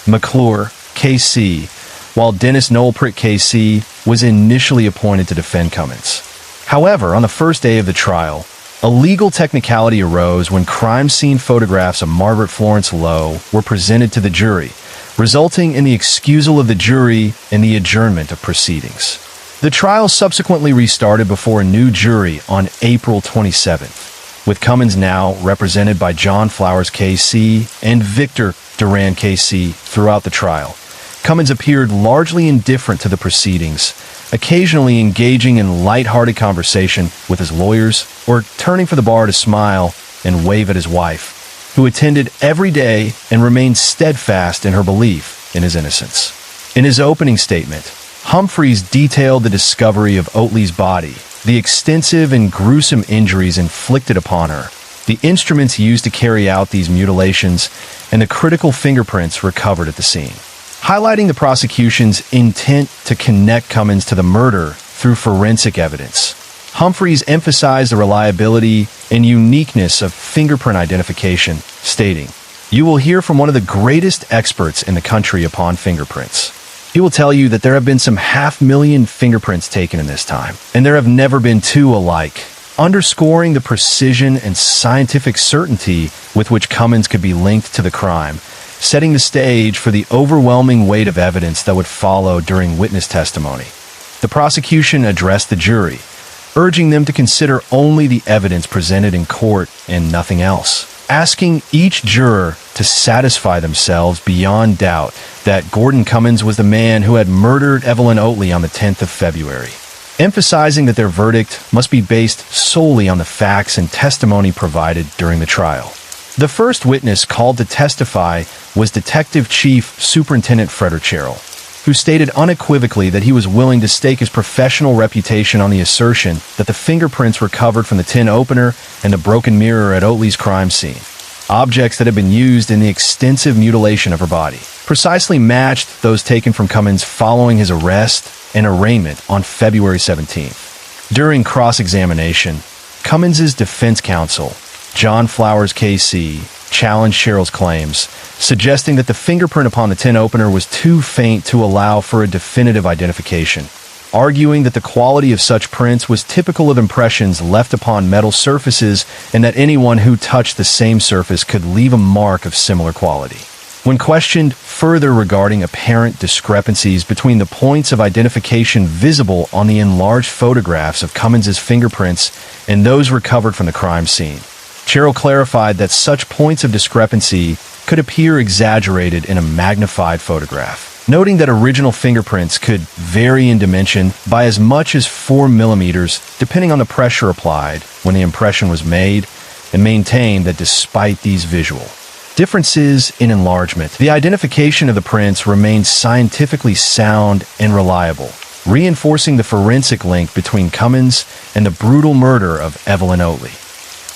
McClure, KC, while Dennis Noelprick, KC, was initially appointed to defend Cummins. However, on the first day of the trial, a legal technicality arose when crime scene photographs of Margaret Florence Lowe were presented to the jury, resulting in the excusal of the jury and the adjournment of proceedings. The trial subsequently restarted before a new jury on April 27th, with Cummins now represented by John Flowers, KC, and Victor Duran, KC, throughout the trial. Cummins appeared largely indifferent to the proceedings, occasionally engaging in light-hearted conversation with his lawyers or turning for the bar to smile and wave at his wife, who attended every day and remained steadfast in her belief in his innocence. In his opening statement, Humphreys detailed the discovery of Oatley's body, the extensive and gruesome injuries inflicted upon her, the instruments used to carry out these mutilations, and the critical fingerprints recovered at the scene. Highlighting the prosecution's intent to connect Cummins to the murder through forensic evidence, Humphreys emphasized the reliability and uniqueness of fingerprint identification, stating, "You will hear from one of the greatest experts in the country upon fingerprints. He will tell you that there have been some 500,000 fingerprints taken in this time, and there have never been two alike," underscoring the precision and scientific certainty with which Cummins could be linked to the crime, setting the stage for the overwhelming weight of evidence that would follow during witness testimony. The prosecution addressed the jury, urging them to consider only the evidence presented in court and nothing else, asking each juror to satisfy themselves beyond doubt that Gordon Cummins was the man who had murdered Evelyn Oatley on the 10th of February, emphasizing that their verdict must be based solely on the facts and testimony provided during the trial. The first witness called to testify was Detective Chief Superintendent Frederick Sherrill, who stated unequivocally that he was willing to stake his professional reputation on the assertion that the fingerprints recovered from the tin opener and the broken mirror at Oatley's crime scene, objects that had been used in the extensive mutilation of her body, precisely matched those taken from Cummins following his arrest and arraignment on February 17th. During cross-examination, Cummins's defense counsel, John Flowers, KC, challenged Sherrill's claims, suggesting that the fingerprint upon the tin opener was too faint to allow for a definitive identification, arguing that the quality of such prints was typical of impressions left upon metal surfaces and that anyone who touched the same surface could leave a mark of similar quality. When questioned further regarding apparent discrepancies between the points of identification visible on the enlarged photographs of Cummins's fingerprints and those recovered from the crime scene, Sherrill clarified that such points of discrepancy could appear exaggerated in a magnified photograph, noting that original fingerprints could vary in dimension by as much as 4 millimeters depending on the pressure applied when the impression was made, and maintained that despite these visual differences in enlargement, the identification of the prints remained scientifically sound and reliable, reinforcing the forensic link between Cummins and the brutal murder of Evelyn Oatley.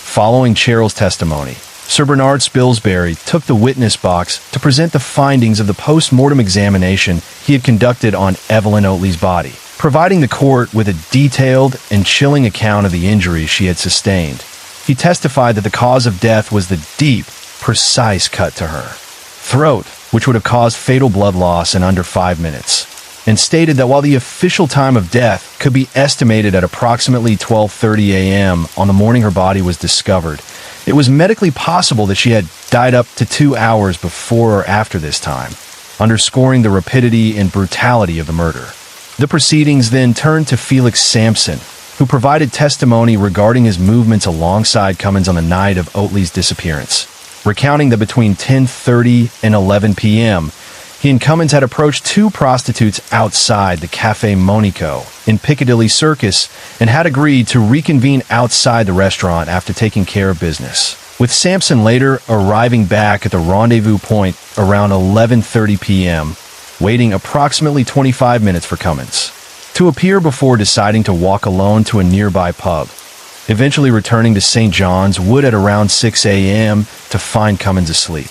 Following Sherrill's testimony, Sir Bernard Spilsbury took the witness box to present the findings of the post-mortem examination he had conducted on Evelyn Oatley's body, providing the court with a detailed and chilling account of the injuries she had sustained. He testified that the cause of death was the deep, precise cut to her throat, which would have caused fatal blood loss in under 5 minutes. and stated that while the official time of death could be estimated at approximately 12:30 a.m. on the morning her body was discovered, it was medically possible that she had died up to 2 hours before or after this time, underscoring the rapidity and brutality of the murder. The proceedings then turned to Felix Sampson, who provided testimony regarding his movements alongside Cummins on the night of Oatley's disappearance, recounting that between 10:30 and 11 p.m., he and Cummins had approached two prostitutes outside the Café Monico in Piccadilly Circus and had agreed to reconvene outside the restaurant after taking care of business, with Sampson later arriving back at the rendezvous point around 11:30 p.m., waiting approximately 25 minutes for Cummins to appear before deciding to walk alone to a nearby pub, eventually returning to St. John's Wood at around 6 a.m. to find Cummins asleep.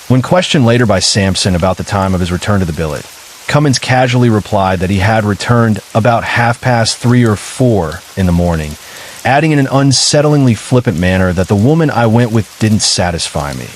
When questioned later by Sampson about the time of his return to the billet, Cummins casually replied that he had returned about 3:30 or 4 in the morning, adding in an unsettlingly flippant manner that the woman I went with didn't satisfy me,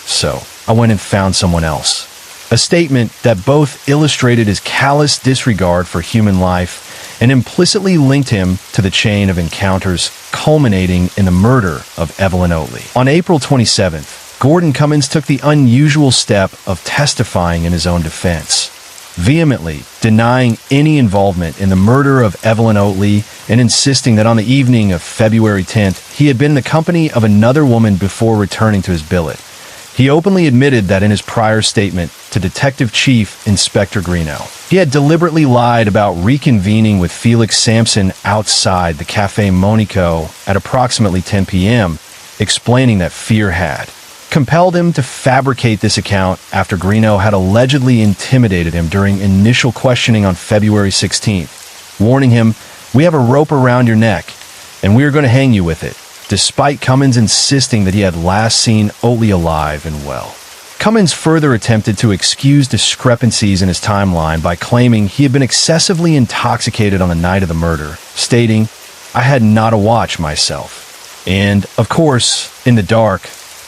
so I went and found someone else. A statement that both illustrated his callous disregard for human life and implicitly linked him to the chain of encounters culminating in the murder of Evelyn Oatley. On April 27th, Gordon Cummins took the unusual step of testifying in his own defense, vehemently denying any involvement in the murder of Evelyn Oatley and insisting that on the evening of February 10th, he had been in the company of another woman before returning to his billet. He openly admitted that in his prior statement to Detective Chief Inspector Greeno, he had deliberately lied about reconvening with Felix Sampson outside the Café Monico at approximately 10 p.m., explaining that fear had compelled him to fabricate this account after Greeno had allegedly intimidated him during initial questioning on February 16th, warning him, "We have a rope around your neck, and we are going to hang you with it," despite Cummins insisting that he had last seen Oatley alive and well. Cummins further attempted to excuse discrepancies in his timeline by claiming he had been excessively intoxicated on the night of the murder, stating, "I had not a watch myself." And, of course, in the dark,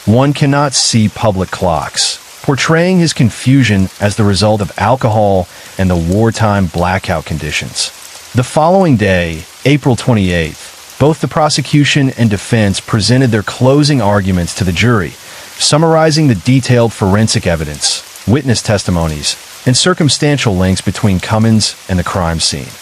one cannot see public clocks, portraying his confusion as the result of alcohol and the wartime blackout conditions. The following day, April 28th, both the prosecution and defense presented their closing arguments to the jury, summarizing the detailed forensic evidence, witness testimonies, and circumstantial links between Cummins and the crime scene.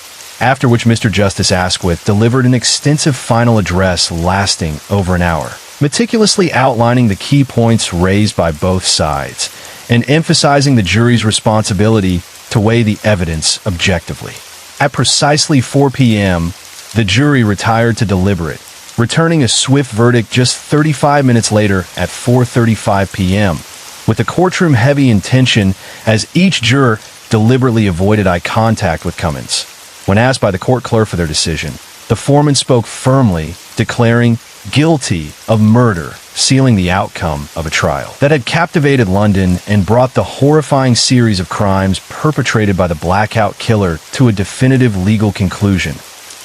After which Mr. Justice Asquith delivered an extensive final address lasting over an hour, meticulously outlining the key points raised by both sides and emphasizing the jury's responsibility to weigh the evidence objectively. At precisely 4 p.m., the jury retired to deliberate, returning a swift verdict just 35 minutes later at 4:35 p.m., with the courtroom heavy in tension as each juror deliberately avoided eye contact with Cummins. When asked by the court clerk for their decision, the foreman spoke firmly, declaring guilty of murder, sealing the outcome of a trial that had captivated London and brought the horrifying series of crimes perpetrated by the blackout killer to a definitive legal conclusion.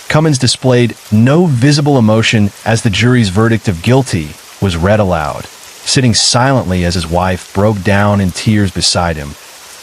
Cummins displayed no visible emotion as the jury's verdict of guilty was read aloud, sitting silently as his wife broke down in tears beside him,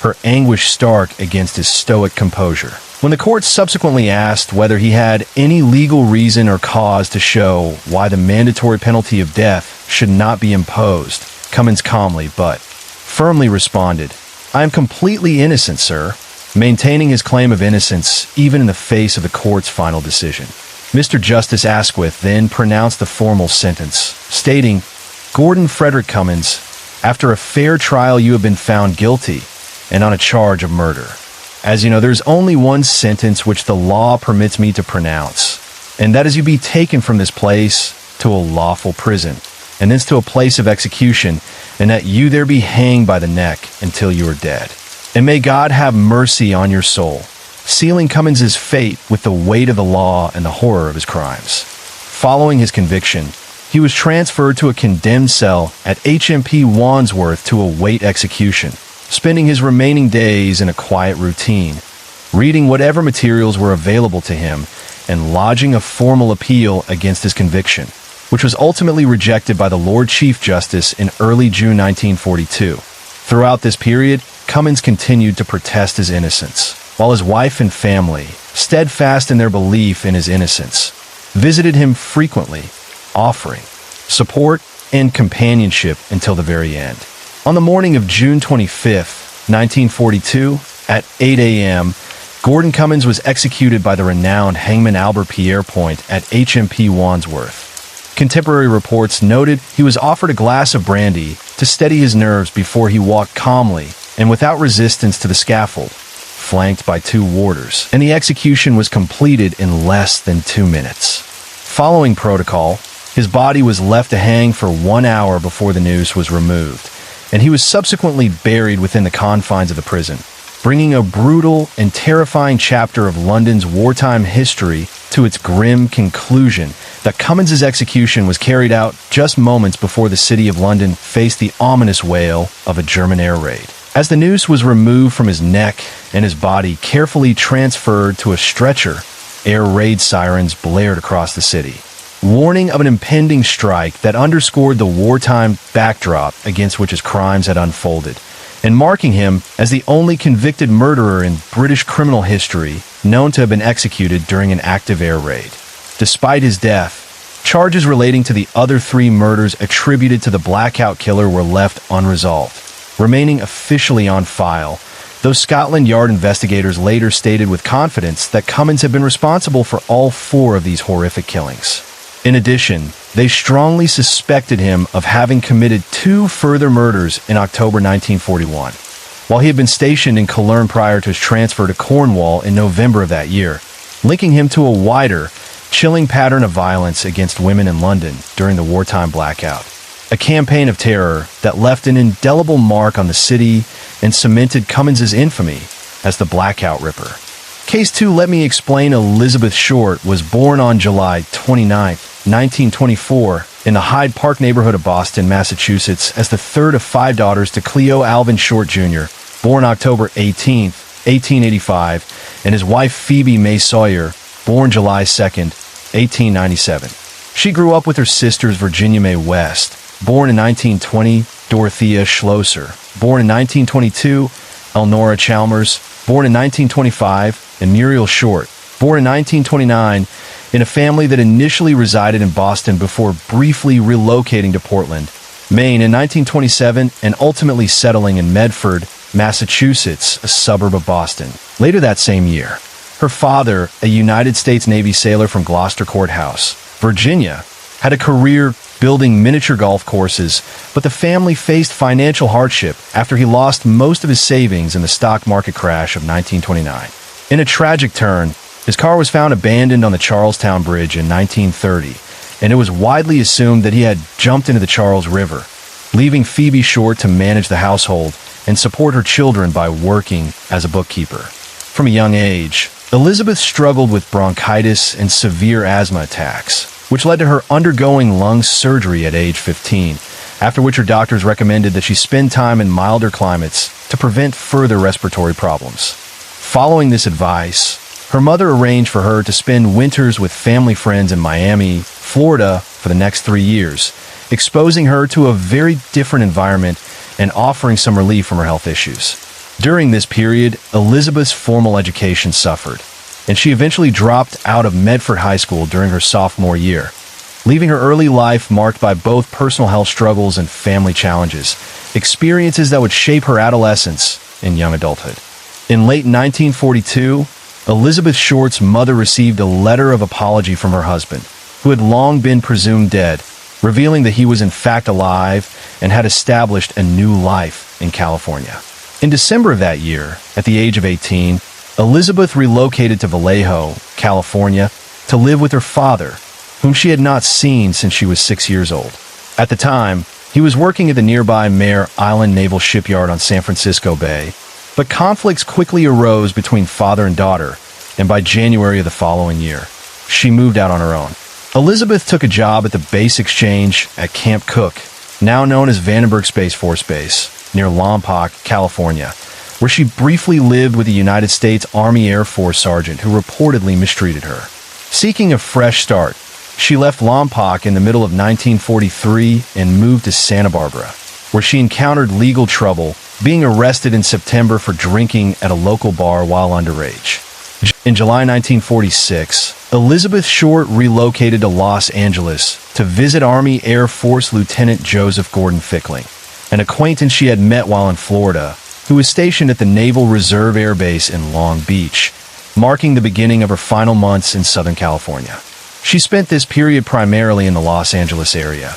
her anguish stark against his stoic composure. When the court subsequently asked whether he had any legal reason or cause to show why the mandatory penalty of death should not be imposed, Cummins calmly but firmly responded, "I am completely innocent, sir," maintaining his claim of innocence even in the face of the court's final decision. Mr. Justice Asquith then pronounced the formal sentence, stating, "Gordon Frederick Cummins, after a fair trial you have been found guilty and on a charge of murder. As you know, there's only one sentence which the law permits me to pronounce, and that is you be taken from this place to a lawful prison, and thence to a place of execution, and that you there be hanged by the neck until you are dead. And may God have mercy on your soul," sealing Cummins's fate with the weight of the law and the horror of his crimes. Following his conviction, he was transferred to a condemned cell at HMP Wandsworth to await execution, spending his remaining days in a quiet routine, reading whatever materials were available to him, and lodging a formal appeal against his conviction, which was ultimately rejected by the Lord Chief Justice in early June 1942. Throughout this period, Cummins continued to protest his innocence, while his wife and family, steadfast in their belief in his innocence, visited him frequently, offering support and companionship until the very end. On the morning of June 25, 1942, at 8 a.m., Gordon Cummins was executed by the renowned hangman Albert Pierrepoint at HMP Wandsworth. Contemporary reports noted he was offered a glass of brandy to steady his nerves before he walked calmly and without resistance to the scaffold, flanked by 2 warders, and the execution was completed in less than 2 minutes. Following protocol, his body was left to hang for 1 hour before the noose was removed, and he was subsequently buried within the confines of the prison, bringing a brutal and terrifying chapter of London's wartime history to its grim conclusion that Cummins's execution was carried out just moments before the city of London faced the ominous wail of a German air raid. As the noose was removed from his neck and his body carefully transferred to a stretcher, air raid sirens blared across the city, warning of an impending strike that underscored the wartime backdrop against which his crimes had unfolded, and marking him as the only convicted murderer in British criminal history known to have been executed during an active air raid. Despite his death, charges relating to the other 3 murders attributed to the Blackout Killer were left unresolved, remaining officially on file, though Scotland Yard investigators later stated with confidence that Cummins had been responsible for all 4 of these horrific killings. In addition, they strongly suspected him of having committed 2 further murders in October 1941, while he had been stationed in Cologne prior to his transfer to Cornwall in November of that year, linking him to a wider, chilling pattern of violence against women in London during the wartime blackout. A campaign of terror that left an indelible mark on the city and cemented Cummins's infamy as the Blackout Ripper. Case 2, Let Me Explain. Elizabeth Short was born on July 29, 1924, in the Hyde Park neighborhood of Boston, Massachusetts, as the 3rd of 5 daughters to Cleo Alvin Short Jr., born October 18, 1885, and his wife Phoebe May Sawyer, born July 2, 1897. She grew up with her sisters Virginia May West, born in 1920, Dorothea Schlosser, born in 1922, Elnora Chalmers, born in 1925, and Muriel Short, born in 1929, in a family that initially resided in Boston before briefly relocating to Portland, Maine in 1927 and ultimately settling in Medford, Massachusetts, a suburb of Boston, later that same year. Her father, a United States Navy sailor from Gloucester Courthouse, Virginia, had a career building miniature golf courses, but the family faced financial hardship after he lost most of his savings in the stock market crash of 1929. In a tragic turn, his car was found abandoned on the Charlestown Bridge in 1930, and it was widely assumed that he had jumped into the Charles River, leaving Phoebe Short to manage the household and support her children by working as a bookkeeper. From a young age, Elizabeth struggled with bronchitis and severe asthma attacks, which led to her undergoing lung surgery at age 15, after which her doctors recommended that she spend time in milder climates to prevent further respiratory problems. Following this advice, her mother arranged for her to spend winters with family friends in Miami, Florida for the next 3 years, exposing her to a very different environment and offering some relief from her health issues. During this period, Elizabeth's formal education suffered, and she eventually dropped out of Medford High School during her sophomore year, leaving her early life marked by both personal health struggles and family challenges, experiences that would shape her adolescence and young adulthood. In late 1942, Elizabeth Short's mother received a letter of apology from her husband, who had long been presumed dead, revealing that he was in fact alive and had established a new life in California. In December of that year, at the age of 18, Elizabeth relocated to Vallejo, California, to live with her father, whom she had not seen since she was 6 years old. At the time, he was working at the nearby Mare Island Naval Shipyard on San Francisco Bay, but conflicts quickly arose between father and daughter, and by January of the following year, she moved out on her own. Elizabeth took a job at the Base Exchange at Camp Cook, now known as Vandenberg Space Force Base, near Lompoc, California, where she briefly lived with a United States Army Air Force sergeant who reportedly mistreated her. Seeking a fresh start, she left Lompoc in the middle of 1943 and moved to Santa Barbara, where she encountered legal trouble being arrested in September for drinking at a local bar while underage. In July 1946, Elizabeth Short relocated to Los Angeles to visit Army Air Force Lieutenant Joseph Gordon Fickling, an acquaintance she had met while in Florida, who was stationed at the Naval Reserve Air Base in Long Beach, marking the beginning of her final months in Southern California. She spent this period primarily in the Los Angeles area,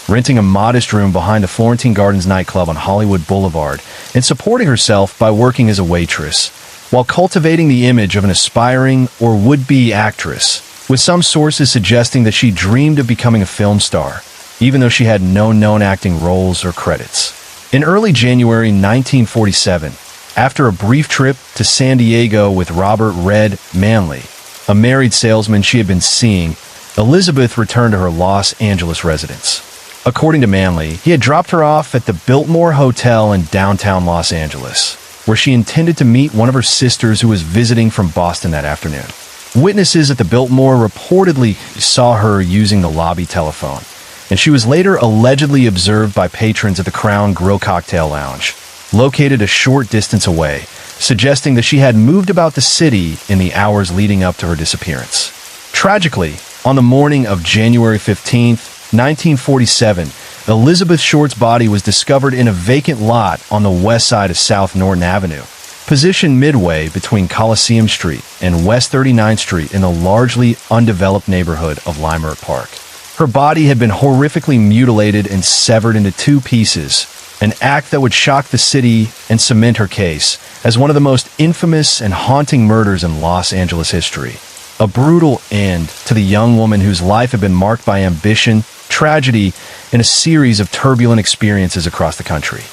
renting a modest room behind the Florentine Gardens nightclub on Hollywood Boulevard and supporting herself by working as a waitress, while cultivating the image of an aspiring or would-be actress, with some sources suggesting that she dreamed of becoming a film star, even though she had no known acting roles or credits. In early January 1947, after a brief trip to San Diego with Robert "Red" Manley, a married salesman she had been seeing, Elizabeth returned to her Los Angeles residence. According to Manley, he had dropped her off at the Biltmore Hotel in downtown Los Angeles, where she intended to meet one of her sisters who was visiting from Boston that afternoon. Witnesses at the Biltmore reportedly saw her using the lobby telephone, and she was later allegedly observed by patrons at the Crown Grill Cocktail Lounge, located a short distance away, suggesting that she had moved about the city in the hours leading up to her disappearance. Tragically, on the morning of January 15, 1947, Elizabeth Short's body was discovered in a vacant lot on the west side of South Norton Avenue, positioned midway between Coliseum Street and West 39th Street in the largely undeveloped neighborhood of Leimert Park. Her body had been horrifically mutilated and severed into two pieces, an act that would shock the city and cement her case as one of the most infamous and haunting murders in Los Angeles history. A brutal end to the young woman whose life had been marked by ambition, tragedy, and a series of turbulent experiences across the country.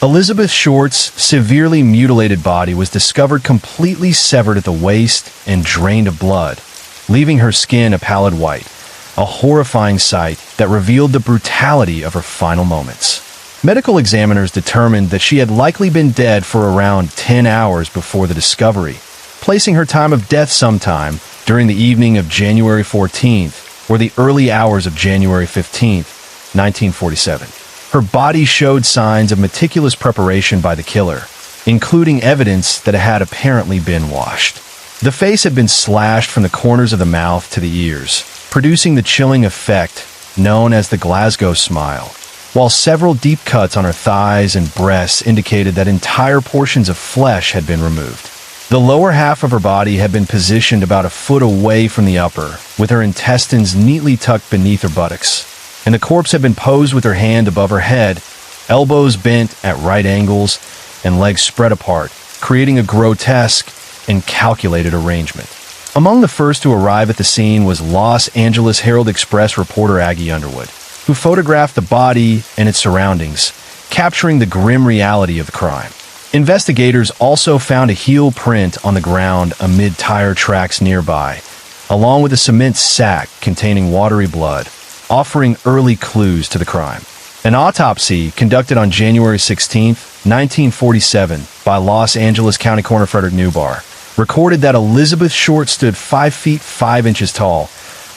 Elizabeth Short's severely mutilated body was discovered completely severed at the waist and drained of blood, leaving her skin a pallid white, a horrifying sight that revealed the brutality of her final moments. Medical examiners determined that she had likely been dead for around 10 hours before the discovery, placing her time of death sometime during the evening of January 14th or the early hours of January 15th, 1947. Her body showed signs of meticulous preparation by the killer, including evidence that it had apparently been washed. The face had been slashed from the corners of the mouth to the ears, producing the chilling effect known as the Glasgow smile, while several deep cuts on her thighs and breasts indicated that entire portions of flesh had been removed. The lower half of her body had been positioned about a foot away from the upper, with her intestines neatly tucked beneath her buttocks, and the corpse had been posed with her hand above her head, elbows bent at right angles, and legs spread apart, creating a grotesque and calculated arrangement. Among the first to arrive at the scene was Los Angeles Herald-Express reporter Aggie Underwood, who photographed the body and its surroundings, capturing the grim reality of the crime. Investigators also found a heel print on the ground amid tire tracks nearby, along with a cement sack containing watery blood, offering early clues to the crime. An autopsy conducted on January 16, 1947, by Los Angeles County Coroner Frederick Newbar recorded that Elizabeth Short stood 5 feet 5 inches tall,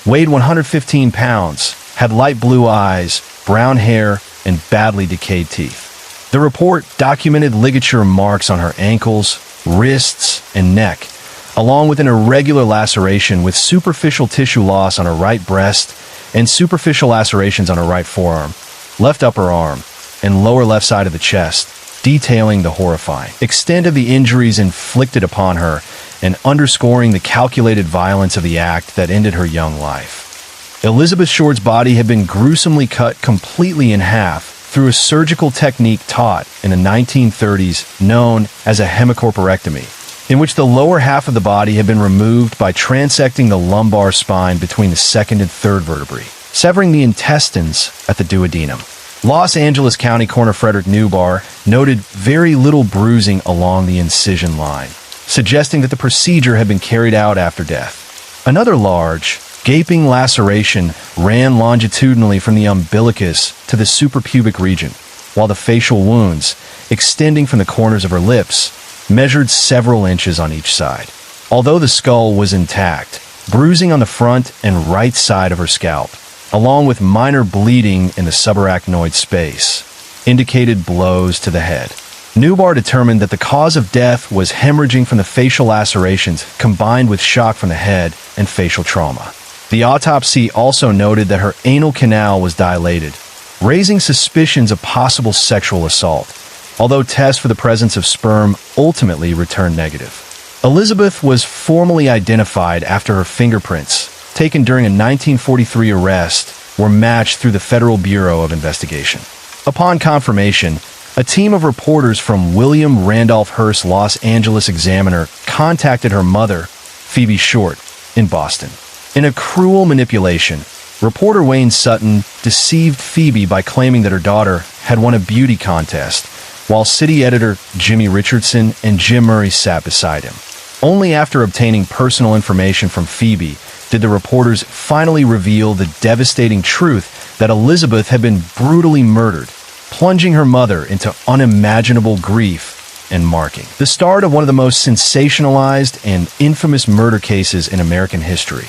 weighed 115 pounds, had light blue eyes, brown hair, and badly decayed teeth. The report documented ligature marks on her ankles, wrists, and neck, along with an irregular laceration with superficial tissue loss on her right breast and superficial lacerations on her right forearm, left upper arm, and lower left side of the chest, detailing the horrifying extent of the injuries inflicted upon her and underscoring the calculated violence of the act that ended her young life. Elizabeth Short's body had been gruesomely cut completely in half through a surgical technique taught in the 1930s known as a hemicorporectomy, in which the lower half of the body had been removed by transecting the lumbar spine between the second and third vertebrae, severing the intestines at the duodenum. Los Angeles County Coroner Frederick Newbar noted very little bruising along the incision line, suggesting that the procedure had been carried out after death. Another large, gaping laceration ran longitudinally from the umbilicus to the suprapubic region, while the facial wounds, extending from the corners of her lips, measured several inches on each side. Although the skull was intact, bruising on the front and right side of her scalp, along with minor bleeding in the subarachnoid space, indicated blows to the head. Newbar determined that the cause of death was hemorrhaging from the facial lacerations combined with shock from the head and facial trauma. The autopsy also noted that her anal canal was dilated, raising suspicions of possible sexual assault, although tests for the presence of sperm ultimately returned negative. Elizabeth was formally identified after her fingerprints, taken during a 1943 arrest, were matched through the Federal Bureau of Investigation. Upon confirmation, a team of reporters from William Randolph Hearst's Los Angeles Examiner contacted her mother, Phoebe Short, in Boston. In a cruel manipulation, reporter Wayne Sutton deceived Phoebe by claiming that her daughter had won a beauty contest, while city editor Jimmy Richardson and Jim Murray sat beside him. Only after obtaining personal information from Phoebe did the reporters finally reveal the devastating truth that Elizabeth had been brutally murdered, plunging her mother into unimaginable grief and marking. The start of one of the most sensationalized and infamous murder cases in American history.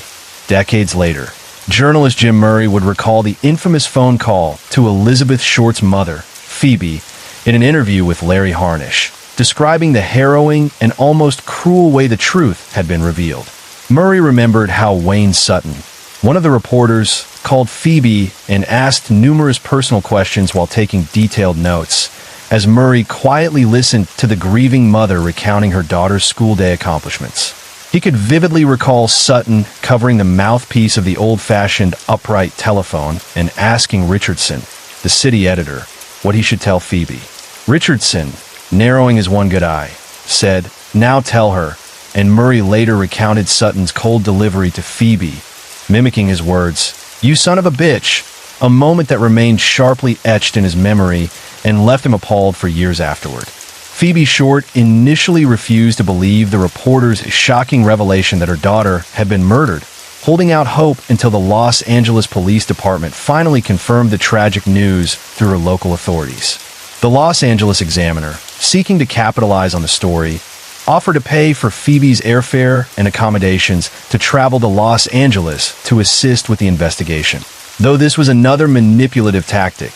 Decades later, journalist Jim Murray would recall the infamous phone call to Elizabeth Short's mother, Phoebe, in an interview with Larry Harnish, describing the harrowing and almost cruel way the truth had been revealed. Murray remembered how Wayne Sutton, one of the reporters, called Phoebe and asked numerous personal questions while taking detailed notes, as Murray quietly listened to the grieving mother recounting her daughter's school day accomplishments. He could vividly recall Sutton covering the mouthpiece of the old-fashioned upright telephone and asking Richardson, the city editor, what he should tell Phoebe. Richardson, narrowing his one good eye, said, "Now tell her," and Murray later recounted Sutton's cold delivery to Phoebe, mimicking his words, "You son of a bitch," a moment that remained sharply etched in his memory and left him appalled for years afterward. Phoebe Short initially refused to believe the reporter's shocking revelation that her daughter had been murdered, holding out hope until the Los Angeles Police Department finally confirmed the tragic news through her local authorities. The Los Angeles Examiner, seeking to capitalize on the story, offered to pay for Phoebe's airfare and accommodations to travel to Los Angeles to assist with the investigation. Though this was another manipulative tactic,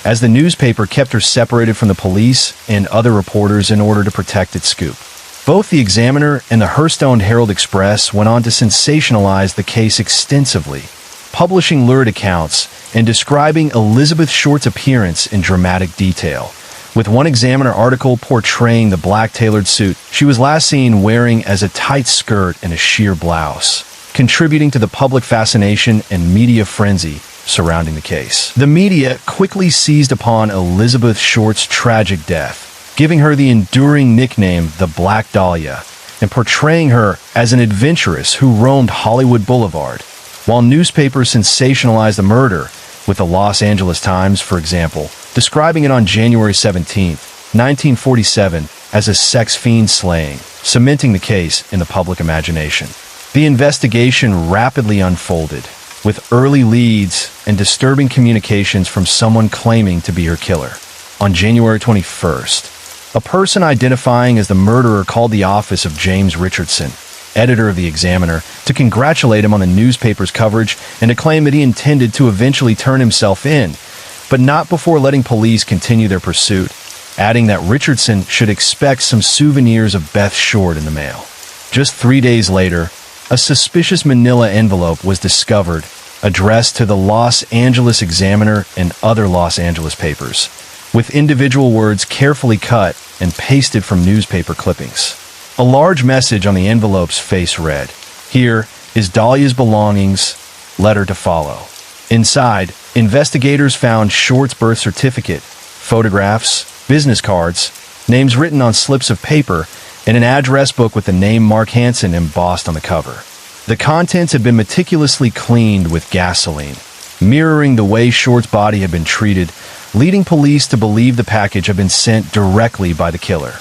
as the newspaper kept her separated from the police and other reporters in order to protect its scoop. Both the Examiner and the Hearst-owned Herald Express went on to sensationalize the case extensively, publishing lurid accounts and describing Elizabeth Short's appearance in dramatic detail, with one Examiner article portraying the black tailored suit she was last seen wearing as a tight skirt and a sheer blouse, contributing to the public fascination and media frenzy surrounding the case. The media quickly seized upon Elizabeth Short's tragic death, giving her the enduring nickname the Black Dahlia, and portraying her as an adventuress who roamed Hollywood Boulevard, while newspapers sensationalized the murder, with the Los Angeles Times, for example, describing it on January 17, 1947, as a sex fiend slaying, cementing the case in the public imagination. The investigation rapidly unfolded, with early leads and disturbing communications from someone claiming to be her killer. On January 21st, a person identifying as the murderer called the office of James Richardson, editor of the Examiner, to congratulate him on the newspaper's coverage and to claim that he intended to eventually turn himself in, but not before letting police continue their pursuit, adding that Richardson should expect some souvenirs of Beth Short in the mail. Just 3 days later, a suspicious manila envelope was discovered, addressed to the Los Angeles Examiner and other Los Angeles papers, with individual words carefully cut and pasted from newspaper clippings. A large message on the envelope's face read, "Here is Dahlia's belongings, letter to follow." Inside, investigators found Short's birth certificate, photographs, business cards, names written on slips of paper, and an address book with the name Mark Hansen embossed on the cover. The contents had been meticulously cleaned with gasoline, mirroring the way Short's body had been treated, leading police to believe the package had been sent directly by the killer.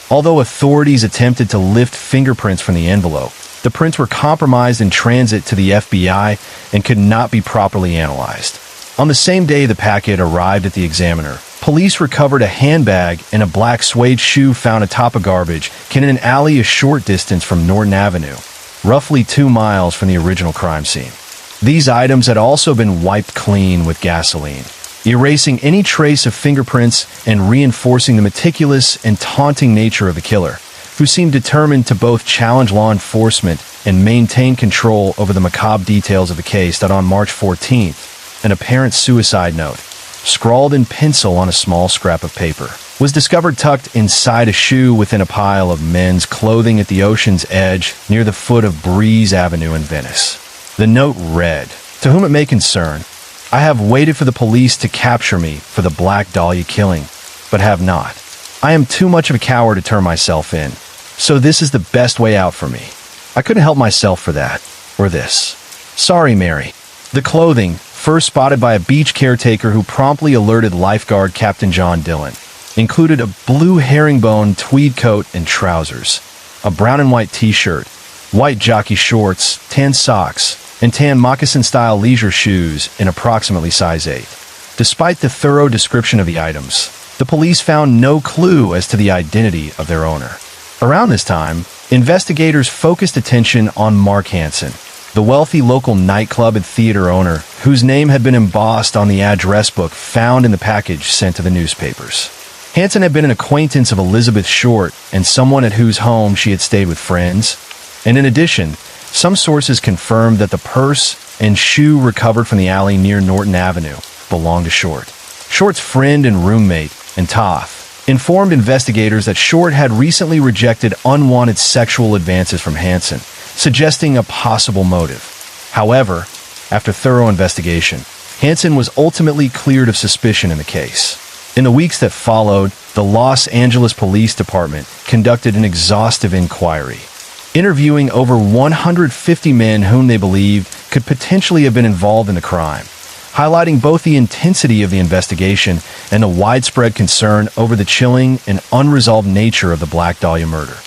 Although authorities attempted to lift fingerprints from the envelope, the prints were compromised in transit to the FBI and could not be properly analyzed. On the same day the packet arrived at the Examiner, police recovered a handbag and a black suede shoe found atop a garbage can in an alley a short distance from Norton Avenue, roughly 2 miles from the original crime scene. These items had also been wiped clean with gasoline, erasing any trace of fingerprints and reinforcing the meticulous and taunting nature of the killer, who seemed determined to both challenge law enforcement and maintain control over the macabre details of the case. That on March 14th, an apparent suicide note, scrawled in pencil on a small scrap of paper, was discovered tucked inside a shoe within a pile of men's clothing at the ocean's edge near the foot of Breeze Avenue in Venice. The note read, "To whom it may concern, I have waited for the police to capture me for the Black Dahlia killing, but have not. I am too much of a coward to turn myself in, so this is the best way out for me. I couldn't help myself for that, or this. Sorry, Mary." The clothing, first spotted by a beach caretaker who promptly alerted lifeguard Captain John Dillon, included a blue herringbone tweed coat and trousers, a brown and white t-shirt, white jockey shorts, tan socks, and tan moccasin-style leisure shoes in approximately size 8. Despite the thorough description of the items, the police found no clue as to the identity of their owner. Around this time, investigators focused attention on Mark Hansen, the wealthy local nightclub and theater owner whose name had been embossed on the address book found in the package sent to the newspapers. Hansen had been an acquaintance of Elizabeth Short and someone at whose home she had stayed with friends. And in addition, some sources confirmed that the purse and shoe recovered from the alley near Norton Avenue belonged to Short. Short's friend and roommate, and Toth, informed investigators that Short had recently rejected unwanted sexual advances from Hansen, suggesting a possible motive. However, after thorough investigation, Hansen was ultimately cleared of suspicion in the case. In the weeks that followed, the Los Angeles Police Department conducted an exhaustive inquiry, interviewing over 150 men whom they believed could potentially have been involved in the crime, highlighting both the intensity of the investigation and the widespread concern over the chilling and unresolved nature of the Black Dahlia murder.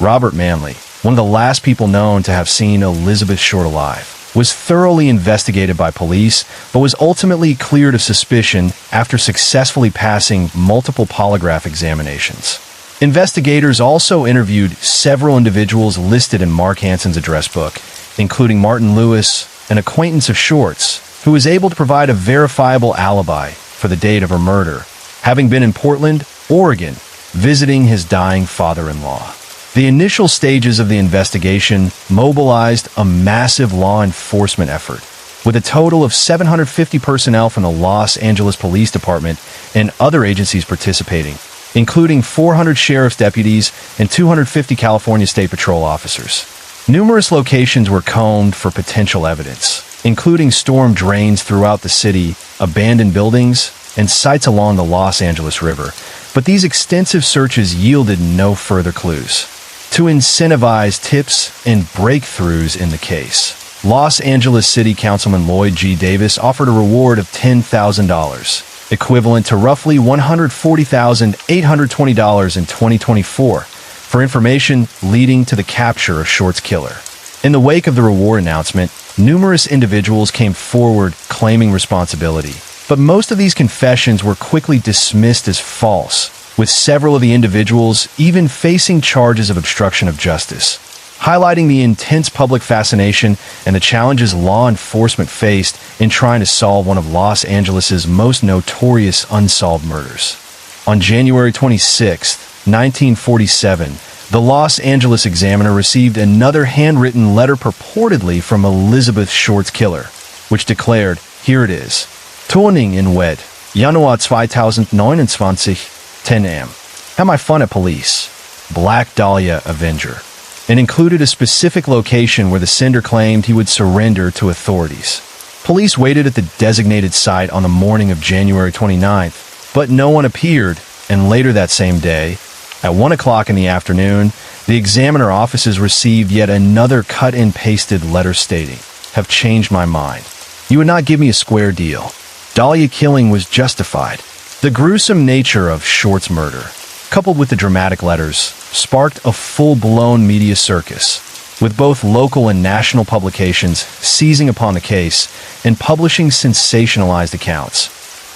Robert Manley, one of the last people known to have seen Elizabeth Short alive, was thoroughly investigated by police, but was ultimately cleared of suspicion after successfully passing multiple polygraph examinations. Investigators also interviewed several individuals listed in Mark Hansen's address book, including Martin Lewis, an acquaintance of Short's, who was able to provide a verifiable alibi for the date of her murder, having been in Portland, Oregon, visiting his dying father-in-law. The initial stages of the investigation mobilized a massive law enforcement effort, with a total of 750 personnel from the Los Angeles Police Department and other agencies participating, including 400 sheriff's deputies and 250 California State Patrol officers. Numerous locations were combed for potential evidence, including storm drains throughout the city, abandoned buildings, and sites along the Los Angeles River, but these extensive searches yielded no further clues. To incentivize tips and breakthroughs in the case, Los Angeles City Councilman Lloyd G. Davis offered a reward of $10,000, equivalent to roughly $140,820 in 2024, for information leading to the capture of Short's killer. In the wake of the reward announcement, numerous individuals came forward claiming responsibility, but most of these confessions were quickly dismissed as false, with several of the individuals even facing charges of obstruction of justice, highlighting the intense public fascination and the challenges law enforcement faced in trying to solve one of Los Angeles's most notorious unsolved murders. On January 26, 1947, the Los Angeles Examiner received another handwritten letter purportedly from Elizabeth Short's killer, which declared, here it is, Turning in Wed, Januar 2029, 10 a.m. Had my fun at police. Black Dahlia Avenger. And included a specific location where the sender claimed he would surrender to authorities. Police waited at the designated site on the morning of January 29th, but no one appeared, and later that same day, at 1 o'clock in the afternoon, the Examiner offices received yet another cut-and-pasted letter stating, have changed my mind. You would not give me a square deal. Dahlia killing was justified. The gruesome nature of Short's murder, coupled with the dramatic letters, sparked a full-blown media circus, with both local and national publications seizing upon the case and publishing sensationalized accounts,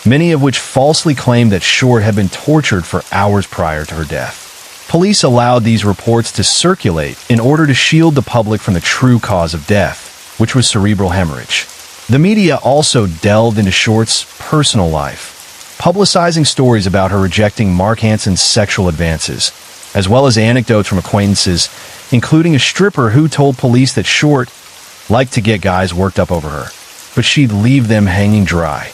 many of which falsely claimed that Short had been tortured for hours prior to her death. Police allowed these reports to circulate in order to shield the public from the true cause of death, which was cerebral hemorrhage. The media also delved into Short's personal life, publicizing stories about her rejecting Mark Hanson's sexual advances, as well as anecdotes from acquaintances, including a stripper who told police that Short liked to get guys worked up over her, but she'd leave them hanging dry.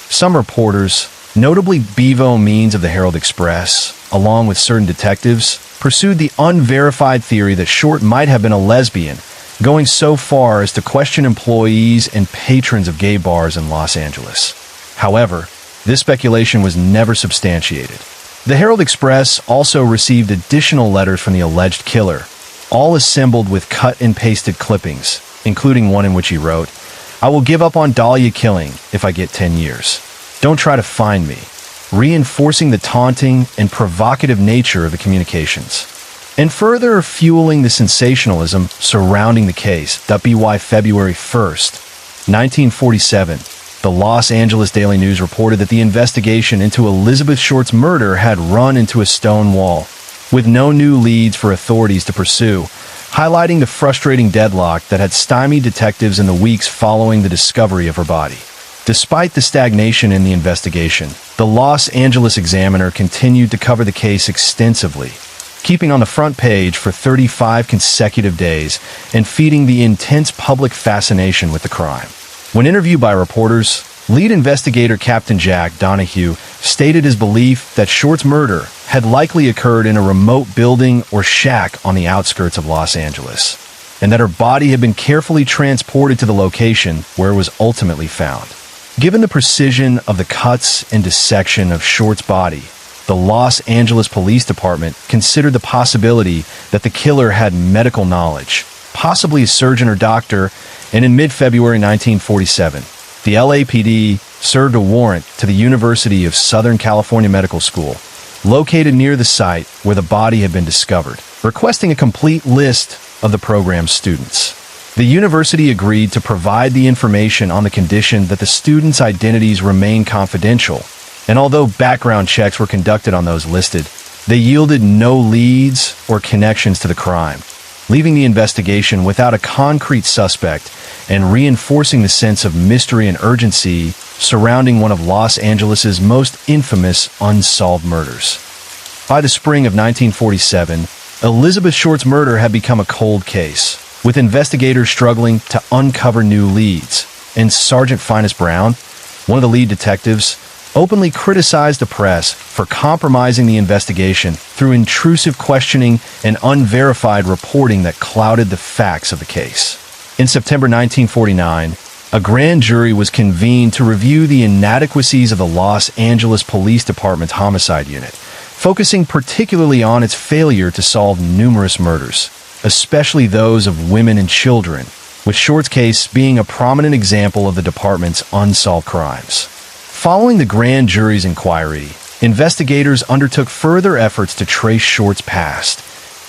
Some reporters, notably Bevo Means of the Herald Express, along with certain detectives, pursued the unverified theory that Short might have been a lesbian, going so far as to question employees and patrons of gay bars in Los Angeles. However, this speculation was never substantiated. The Herald Express also received additional letters from the alleged killer, all assembled with cut and pasted clippings, including one in which he wrote, "I will give up on Dahlia killing if I get 10 years. Don't try to find me," reinforcing the taunting and provocative nature of the communications. And further fueling the sensationalism surrounding the case, by February 1st, 1947, the Los Angeles Daily News reported that the investigation into Elizabeth Short's murder had run into a stone wall, with no new leads for authorities to pursue, highlighting the frustrating deadlock that had stymied detectives in the weeks following the discovery of her body. Despite the stagnation in the investigation, the Los Angeles Examiner continued to cover the case extensively, keeping on the front page for 35 consecutive days and feeding the intense public fascination with the crime. When interviewed by reporters, lead investigator Captain Jack Donahue stated his belief that Short's murder had likely occurred in a remote building or shack on the outskirts of Los Angeles, and that her body had been carefully transported to the location where it was ultimately found. Given the precision of the cuts and dissection of Short's body, the Los Angeles Police Department considered the possibility that the killer had medical knowledge, possibly a surgeon or doctor, and in mid-February 1947, the LAPD served a warrant to the University of Southern California Medical School, located near the site where the body had been discovered, requesting a complete list of the program's students. The university agreed to provide the information on the condition that the students' identities remain confidential, and although background checks were conducted on those listed, they yielded no leads or connections to the crime, leaving the investigation without a concrete suspect and reinforcing the sense of mystery and urgency surrounding one of Los Angeles's most infamous unsolved murders. By the spring of 1947, Elizabeth Short's murder had become a cold case, with investigators struggling to uncover new leads, and Sergeant Finus Brown, one of the lead detectives, openly criticized the press for compromising the investigation through intrusive questioning and unverified reporting that clouded the facts of the case. In September 1949, a grand jury was convened to review the inadequacies of the Los Angeles Police Department's homicide unit, focusing particularly on its failure to solve numerous murders, especially those of women and children, with Short's case being a prominent example of the department's unsolved crimes. Following the grand jury's inquiry, investigators undertook further efforts to trace Short's past,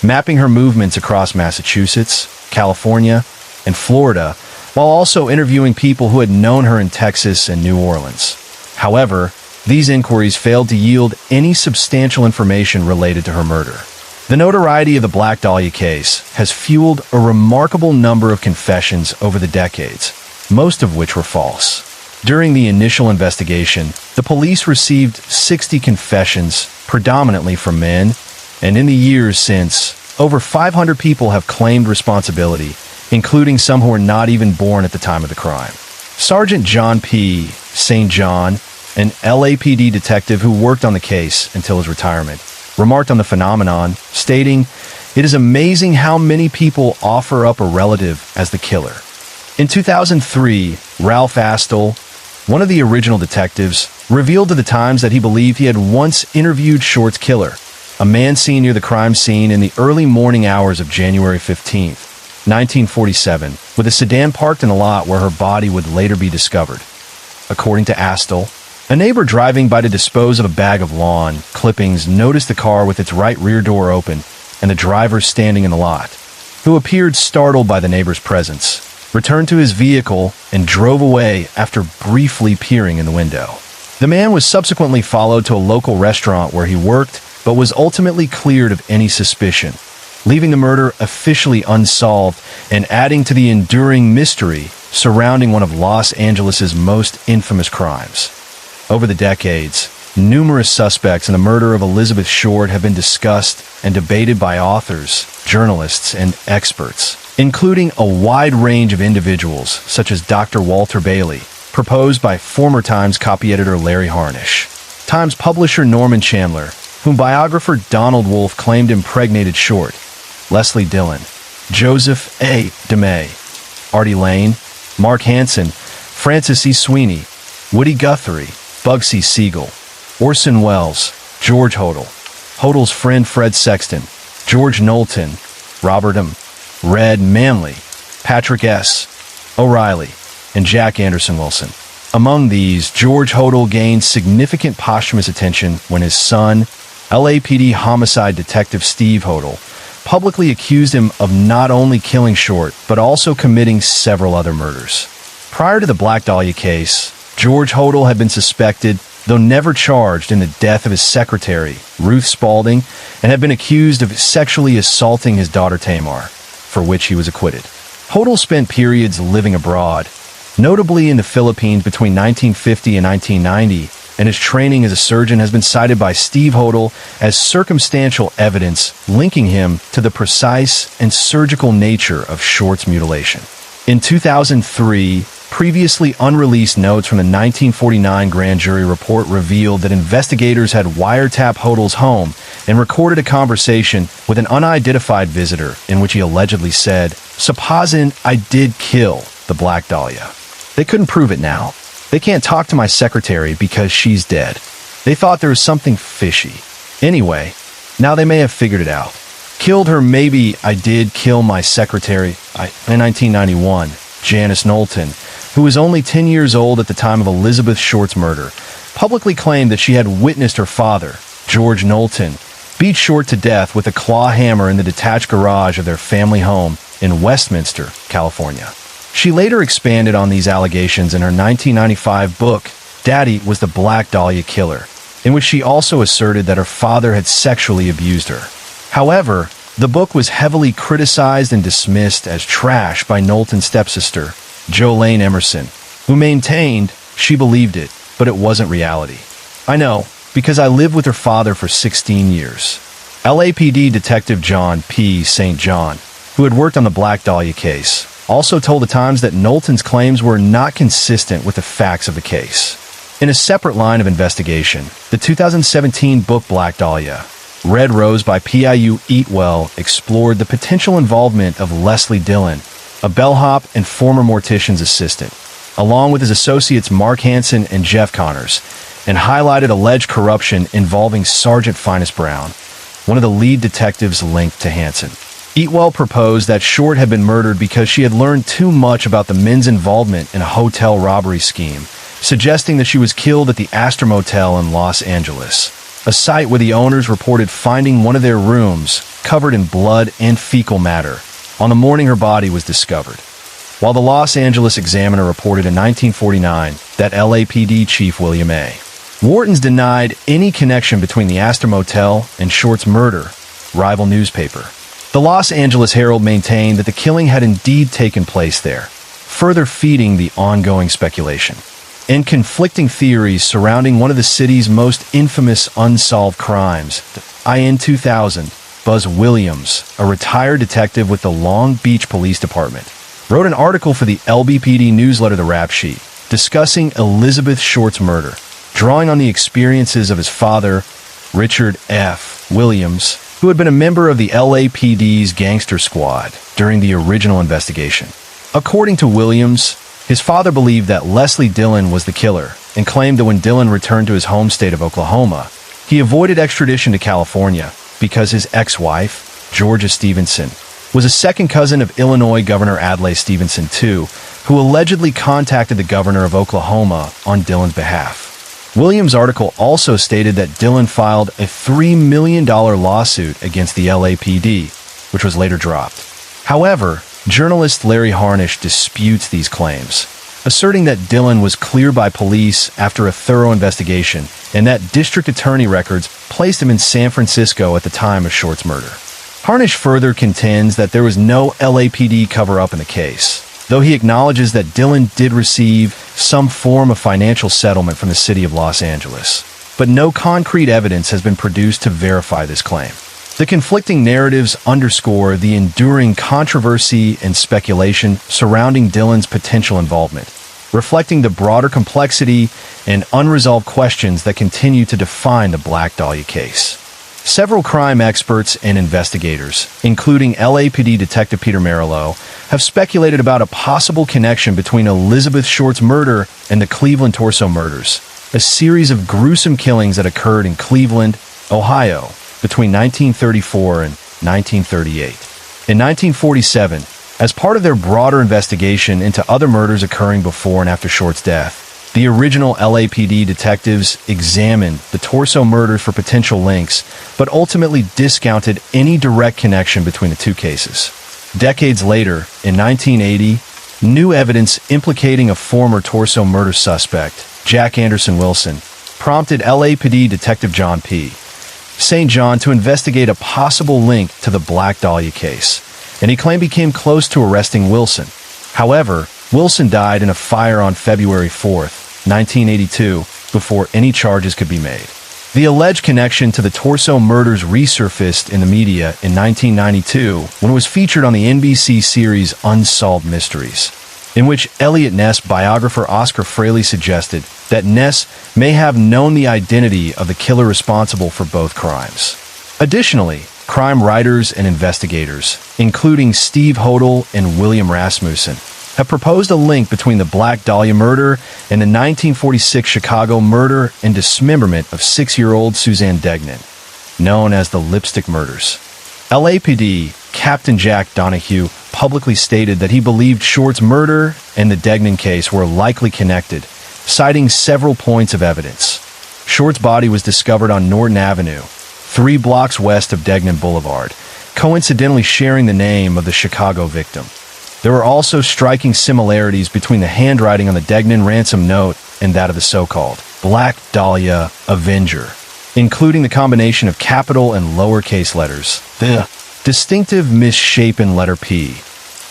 mapping her movements across Massachusetts, California, and Florida, while also interviewing people who had known her in Texas and New Orleans. However, these inquiries failed to yield any substantial information related to her murder. The notoriety of the Black Dahlia case has fueled a remarkable number of confessions over the decades, most of which were false. During the initial investigation, the police received 60 confessions, predominantly from men, and in the years since, over 500 people have claimed responsibility, including some who were not even born at the time of the crime. Sergeant John P. St. John, an LAPD detective who worked on the case until his retirement, remarked on the phenomenon, stating, "It is amazing how many people offer up a relative as the killer." In 2003, Ralph Astle, one of the original detectives, revealed to the Times that he believed he had once interviewed Short's killer, a man seen near the crime scene in the early morning hours of January 15th, 1947, with a sedan parked in a lot where her body would later be discovered. According to Astle, a neighbor driving by to dispose of a bag of lawn clippings noticed the car with its right rear door open and the driver standing in the lot, who appeared startled by the neighbor's presence, returned to his vehicle, and drove away after briefly peering in the window. The man was subsequently followed to a local restaurant where he worked, but was ultimately cleared of any suspicion, leaving the murder officially unsolved and adding to the enduring mystery surrounding one of Los Angeles' most infamous crimes. Over the decades, numerous suspects in the murder of Elizabeth Short have been discussed and debated by authors, journalists, and experts, including a wide range of individuals such as Dr. Walter Bailey, proposed by former Times copy editor Larry Harnish, Times publisher Norman Chandler, whom biographer Donald Wolfe claimed impregnated Short, Leslie Dillon, Joseph A. DeMay, Artie Lane, Mark Hansen, Francis E. Sweeney, Woody Guthrie, Bugsy Siegel, Orson Welles, George Hodel, Hodel's friend Fred Sexton, George Knowlton, Robert M. Red Manley, Patrick S. O'Reilly, and Jack Anderson Wilson. Among these, George Hodel gained significant posthumous attention when his son, LAPD homicide detective Steve Hodel, publicly accused him of not only killing Short, but also committing several other murders. Prior to the Black Dahlia case, George Hodel had been suspected, though never charged, in the death of his secretary, Ruth Spaulding, and had been accused of sexually assaulting his daughter Tamar, for which he was acquitted. Hodel spent periods living abroad, notably in the Philippines between 1950 and 1990, and his training as a surgeon has been cited by Steve Hodel as circumstantial evidence linking him to the precise and surgical nature of Short's mutilation. In 2003, previously unreleased notes from the 1949 grand jury report revealed that investigators had wiretapped Hodel's home and recorded a conversation with an unidentified visitor in which he allegedly said, "Supposin' I did kill the Black Dahlia. They couldn't prove it now. They can't talk to my secretary because she's dead. They thought there was something fishy. Anyway, now they may have figured it out. Killed her, maybe I did kill my secretary." In 1991, Janice Knowlton, who was only 10 years old at the time of Elizabeth Short's murder, publicly claimed that she had witnessed her father, George Knowlton, beat Short to death with a claw hammer in the detached garage of their family home in Westminster, California. She later expanded on these allegations in her 1995 book, Daddy Was the Black Dahlia Killer, in which she also asserted that her father had sexually abused her. However, the book was heavily criticized and dismissed as trash by Knowlton's stepsister, Jolene Emerson, who maintained she believed it, but it wasn't reality. "I know, because I lived with her father for 16 years. LAPD Detective John P. St. John, who had worked on the Black Dahlia case, also told the Times that Knowlton's claims were not consistent with the facts of the case. In a separate line of investigation, the 2017 book Black Dahlia, Red Rose by Piu Eatwell, explored the potential involvement of Leslie Dillon, a bellhop and former mortician's assistant, along with his associates Mark Hansen and Jeff Connors, and highlighted alleged corruption involving Sergeant Finus Brown, one of the lead detectives linked to Hansen. Eatwell proposed that Short had been murdered because she had learned too much about the men's involvement in a hotel robbery scheme, suggesting that she was killed at the Astor Motel in Los Angeles, a site where the owners reported finding one of their rooms covered in blood and fecal matter on the morning her body was discovered. While the Los Angeles Examiner reported in 1949 that LAPD Chief William A. Wharton's denied any connection between the Astor Motel and Short's murder, rival newspaper. The Los Angeles Herald maintained that the killing had indeed taken place there, further feeding the ongoing speculation and conflicting theories surrounding one of the city's most infamous unsolved crimes. In 2000, Buzz Williams, a retired detective with the Long Beach Police Department, wrote an article for the LBPD newsletter The Rap Sheet, discussing Elizabeth Short's murder, drawing on the experiences of his father, Richard F. Williams, who had been a member of the LAPD's gangster squad during the original investigation. According to Williams, his father believed that Leslie Dillon was the killer and claimed that when Dillon returned to his home state of Oklahoma, he avoided extradition to California because his ex-wife, Georgia Stevenson, was a second cousin of Illinois Governor Adlai Stevenson II, who allegedly contacted the governor of Oklahoma on Dillon's behalf. Williams' article also stated that Dillon filed a $3 million lawsuit against the LAPD, which was later dropped. However, journalist Larry Harnish disputes these claims, asserting that Dillon was cleared by police after a thorough investigation and that district attorney records placed him in San Francisco at the time of Short's murder. Harnish further contends that there was no LAPD cover-up in the case, though he acknowledges that Dillon did receive some form of financial settlement from the city of Los Angeles, but no concrete evidence has been produced to verify this claim. The conflicting narratives underscore the enduring controversy and speculation surrounding Dillon's potential involvement, reflecting the broader complexity and unresolved questions that continue to define the Black Dahlia case. Several crime experts and investigators, including LAPD Detective Peter Merillo, have speculated about a possible connection between Elizabeth Short's murder and the Cleveland Torso murders, a series of gruesome killings that occurred in Cleveland, Ohio, between 1934 and 1938. In 1947, as part of their broader investigation into other murders occurring before and after Short's death, the original LAPD detectives examined the Torso murders for potential links, but ultimately discounted any direct connection between the two cases. Decades later, in 1980, new evidence implicating a former Torso murder suspect, Jack Anderson Wilson, prompted LAPD Detective John P. St. John to investigate a possible link to the Black Dahlia case, and he claimed he came close to arresting Wilson. However, Wilson died in a fire on February 4th, 1982, before any charges could be made. The alleged connection to the Torso murders resurfaced in the media in 1992 when it was featured on the NBC series Unsolved Mysteries, in which Eliot Ness biographer Oscar Fraley suggested that Ness may have known the identity of the killer responsible for both crimes. Additionally, crime writers and investigators, including Steve Hodel and William Rasmussen, have proposed a link between the Black Dahlia murder and the 1946 Chicago murder and dismemberment of 6-year-old Suzanne Degnan, known as the Lipstick Murders. LAPD Captain Jack Donahue publicly stated that he believed Short's murder and the Degnan case were likely connected, citing several points of evidence. Short's body was discovered on Norton Avenue, 3 blocks west of Degnan Boulevard, coincidentally sharing the name of the Chicago victim. There were also striking similarities between the handwriting on the Degnan ransom note and that of the so-called Black Dahlia Avenger, including the combination of capital and lowercase letters, the distinctive misshapen letter P,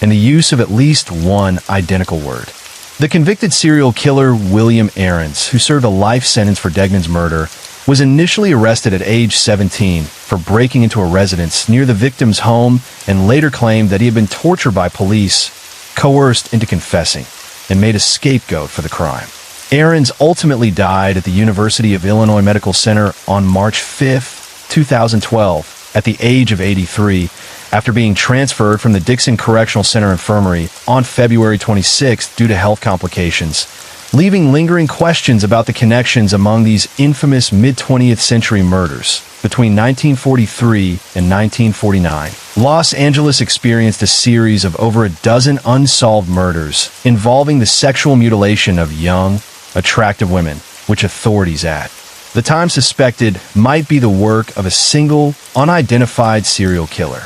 and the use of at least one identical word. The convicted serial killer William Aarons, who served a life sentence for Degnan's murder, was initially arrested at age 17 for breaking into a residence near the victim's home and later claimed that he had been tortured by police, coerced into confessing, and made a scapegoat for the crime. Aarons ultimately died at the University of Illinois Medical Center on March 5, 2012, at the age of 83, after being transferred from the Dixon Correctional Center Infirmary on February 26 due to health complications, leaving lingering questions about the connections among these infamous mid-20th century murders. Between 1943 and 1949, Los Angeles experienced a series of over a dozen unsolved murders involving the sexual mutilation of young, attractive women, which authorities at the time suspected might be the work of a single, unidentified serial killer.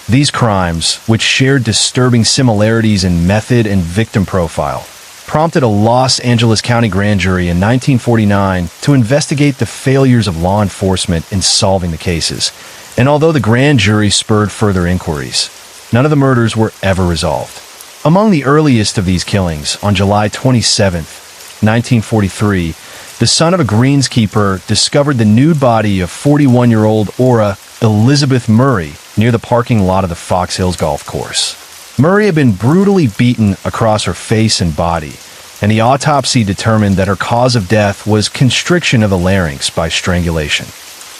These crimes, which shared disturbing similarities in method and victim profile, prompted a Los Angeles County grand jury in 1949 to investigate the failures of law enforcement in solving the cases. And although the grand jury spurred further inquiries, none of the murders were ever resolved. Among the earliest of these killings, on July 27, 1943, the son of a greenskeeper discovered the nude body of 41-year-old Aura Elizabeth Murray near the parking lot of the Fox Hills Golf Course. Murray had been brutally beaten across her face and body, and the autopsy determined that her cause of death was constriction of the larynx by strangulation.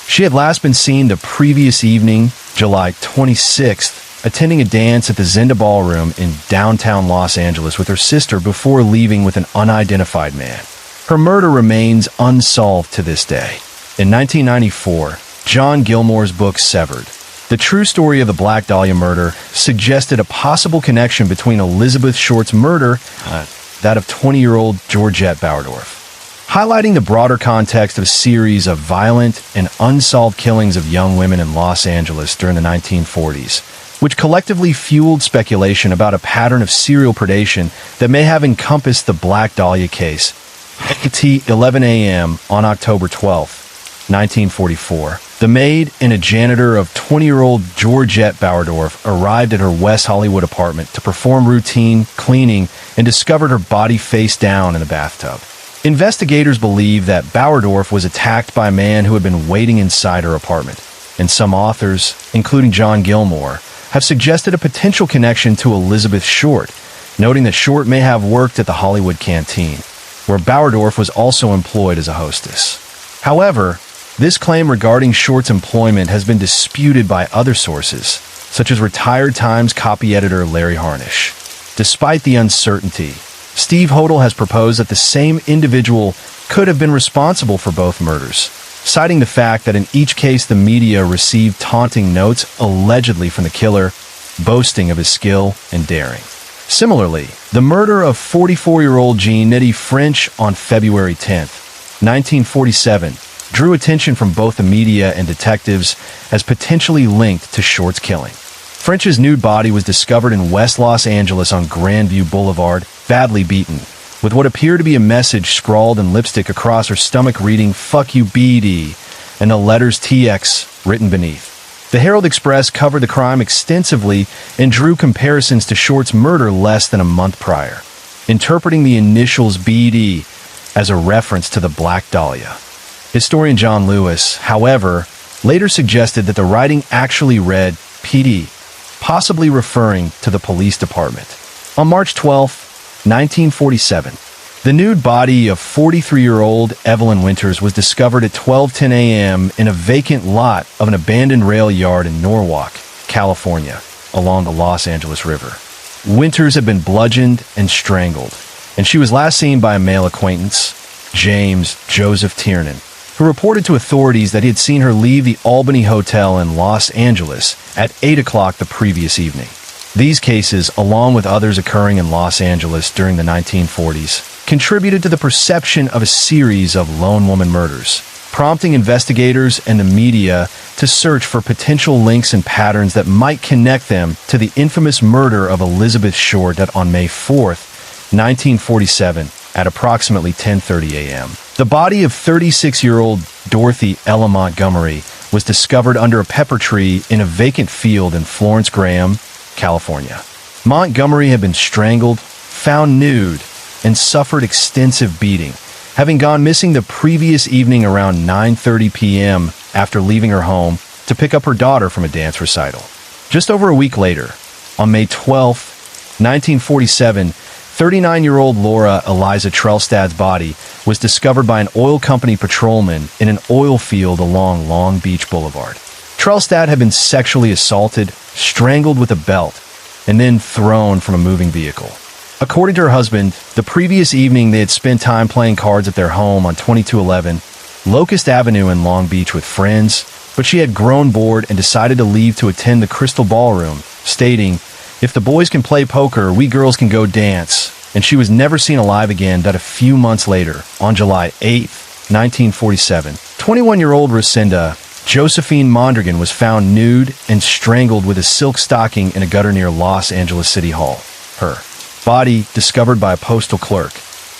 She had last been seen the previous evening, July 26th, attending a dance at the Zinda Ballroom in downtown Los Angeles with her sister before leaving with an unidentified man. Her murder remains unsolved to this day. In 1994, John Gilmore's book Severed, the true story of the Black Dahlia murder, suggested a possible connection between Elizabeth Short's murder and that of 20-year-old Georgette Bowerdorf, highlighting the broader context of a series of violent and unsolved killings of young women in Los Angeles during the 1940s, which collectively fueled speculation about a pattern of serial predation that may have encompassed the Black Dahlia case. At 11 a.m. on October 12, 1944, The maid and a janitor of 20-year-old Georgette Bauerdorf arrived at her West Hollywood apartment to perform routine cleaning and discovered her body face down in the bathtub. Investigators believe that Bauerdorf was attacked by a man who had been waiting inside her apartment, and some authors, including John Gilmore, have suggested a potential connection to Elizabeth Short, noting that Short may have worked at the Hollywood Canteen, where Bauerdorf was also employed as a hostess. However, this claim regarding Short's employment has been disputed by other sources, such as retired Times copy editor Larry Harnish. Despite the uncertainty, Steve Hodel has proposed that the same individual could have been responsible for both murders, citing the fact that in each case the media received taunting notes allegedly from the killer, boasting of his skill and daring. Similarly, the murder of 44-year-old Jean-Nettie French on February 10, 1947, drew attention from both the media and detectives as potentially linked to Short's killing. French's nude body was discovered in West Los Angeles on Grandview Boulevard, badly beaten, with what appeared to be a message scrawled in lipstick across her stomach reading "Fuck you, BD," and the letters TX written beneath. The Herald Express covered the crime extensively and drew comparisons to Short's murder less than a month prior, interpreting the initials BD as a reference to the Black Dahlia. Historian John Lewis, however, later suggested that the writing actually read PD, possibly referring to the police department. On March 12, 1947, the nude body of 43-year-old Evelyn Winters was discovered at 12:10 a.m. in a vacant lot of an abandoned rail yard in Norwalk, California, along the Los Angeles River. Winters had been bludgeoned and strangled, and she was last seen by a male acquaintance, James Joseph Tiernan, who reported to authorities that he had seen her leave the Albany Hotel in Los Angeles at 8 o'clock the previous evening. These cases, along with others occurring in Los Angeles during the 1940s, contributed to the perception of a series of lone woman murders, prompting investigators and the media to search for potential links and patterns that might connect them to the infamous murder of Elizabeth Short on May 4, 1947, at approximately 10:30 a.m. The body of 36-year-old Dorothy Ella Montgomery was discovered under a pepper tree in a vacant field in Florence Graham, California. Montgomery had been strangled, found nude, and suffered extensive beating, having gone missing the previous evening around 9:30 p.m. after leaving her home to pick up her daughter from a dance recital. Just over a week later, on May 12, 1947, 39-year-old Laura Eliza Trelstad's body was discovered by an oil company patrolman in an oil field along Long Beach Boulevard. Trelstad had been sexually assaulted, strangled with a belt, and then thrown from a moving vehicle. According to her husband, the previous evening they had spent time playing cards at their home on 2211 Locust Avenue in Long Beach with friends, but she had grown bored and decided to leave to attend the Crystal Ballroom, stating, "If the boys can play poker, we girls can go dance," and she was never seen alive again. That a few months later, on July 8, 1947, 21-year-old Lucinda Josephine Mondragon was found nude and strangled with a silk stocking in a gutter near Los Angeles City Hall. Her body discovered by a postal clerk.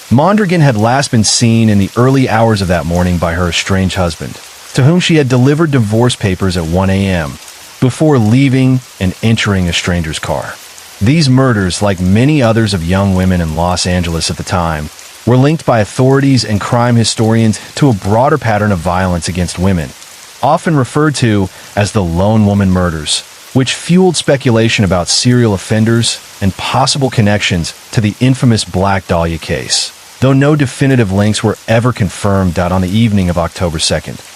Mondragon had last been seen in the early hours of that morning by her estranged husband, to whom she had delivered divorce papers at 1 a.m., before leaving and entering a stranger's car. These murders, like many others of young women in Los Angeles at the time, were linked by authorities and crime historians to a broader pattern of violence against women, often referred to as the lone woman murders, which fueled speculation about serial offenders and possible connections to the infamous Black Dahlia case, though no definitive links were ever confirmed. On the evening of October 2,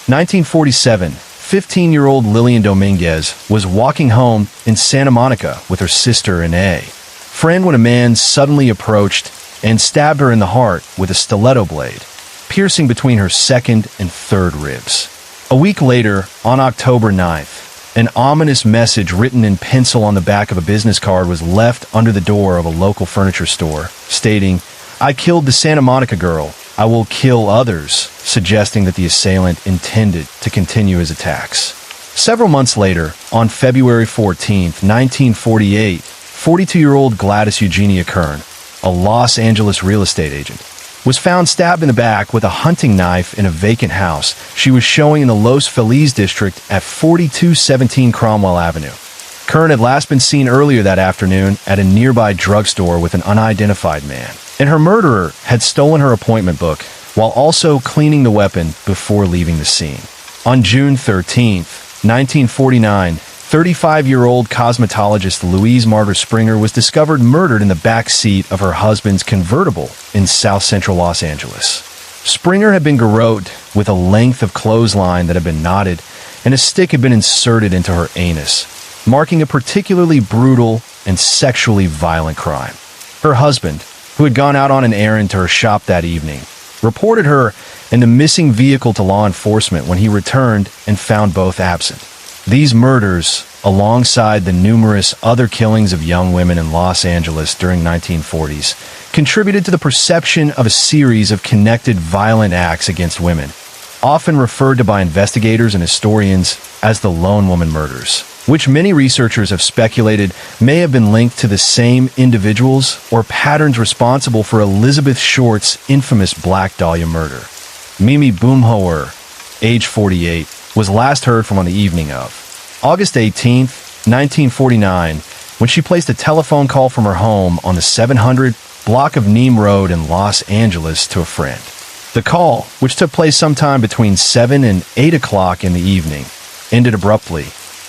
1947, 15-year-old Lillian Dominguez was walking home in Santa Monica with her sister and a friend when a man suddenly approached and stabbed her in the heart with a stiletto blade, piercing between her second and third ribs. A week later, on October 9th, an ominous message written in pencil on the back of a business card was left under the door of a local furniture store, stating, "I killed the Santa Monica girl. I will kill others," suggesting that the assailant intended to continue his attacks. Several months later, on February 14, 1948, 42-year-old Gladys Eugenia Kern, a Los Angeles real estate agent, was found stabbed in the back with a hunting knife in a vacant house she was showing in the Los Feliz district at 4217 Cromwell Avenue. Kern had last been seen earlier that afternoon at a nearby drugstore with an unidentified man, and her murderer had stolen her appointment book while also cleaning the weapon before leaving the scene. On June 13, 1949, 35-year-old cosmetologist Louise Martyr Springer was discovered murdered in the back seat of her husband's convertible in south-central Los Angeles. Springer had been garroted with a length of clothesline that had been knotted, and a stick had been inserted into her anus, marking a particularly brutal and sexually violent crime. Her husband, who had gone out on an errand to her shop that evening, reported her and the missing vehicle to law enforcement when he returned and found both absent. These murders, alongside the numerous other killings of young women in Los Angeles during 1940s, contributed to the perception of a series of connected violent acts against women, often referred to by investigators and historians as the Lone Woman murders, which many researchers have speculated may have been linked to the same individuals or patterns responsible for Elizabeth Short's infamous Black Dahlia murder. Mimi Boomhauer, age 48, was last heard from on the evening of August 18, 1949, when she placed a telephone call from her home on the 700 block of Neem Road in Los Angeles to a friend. The call, which took place sometime between 7 and 8 o'clock in the evening, ended abruptly,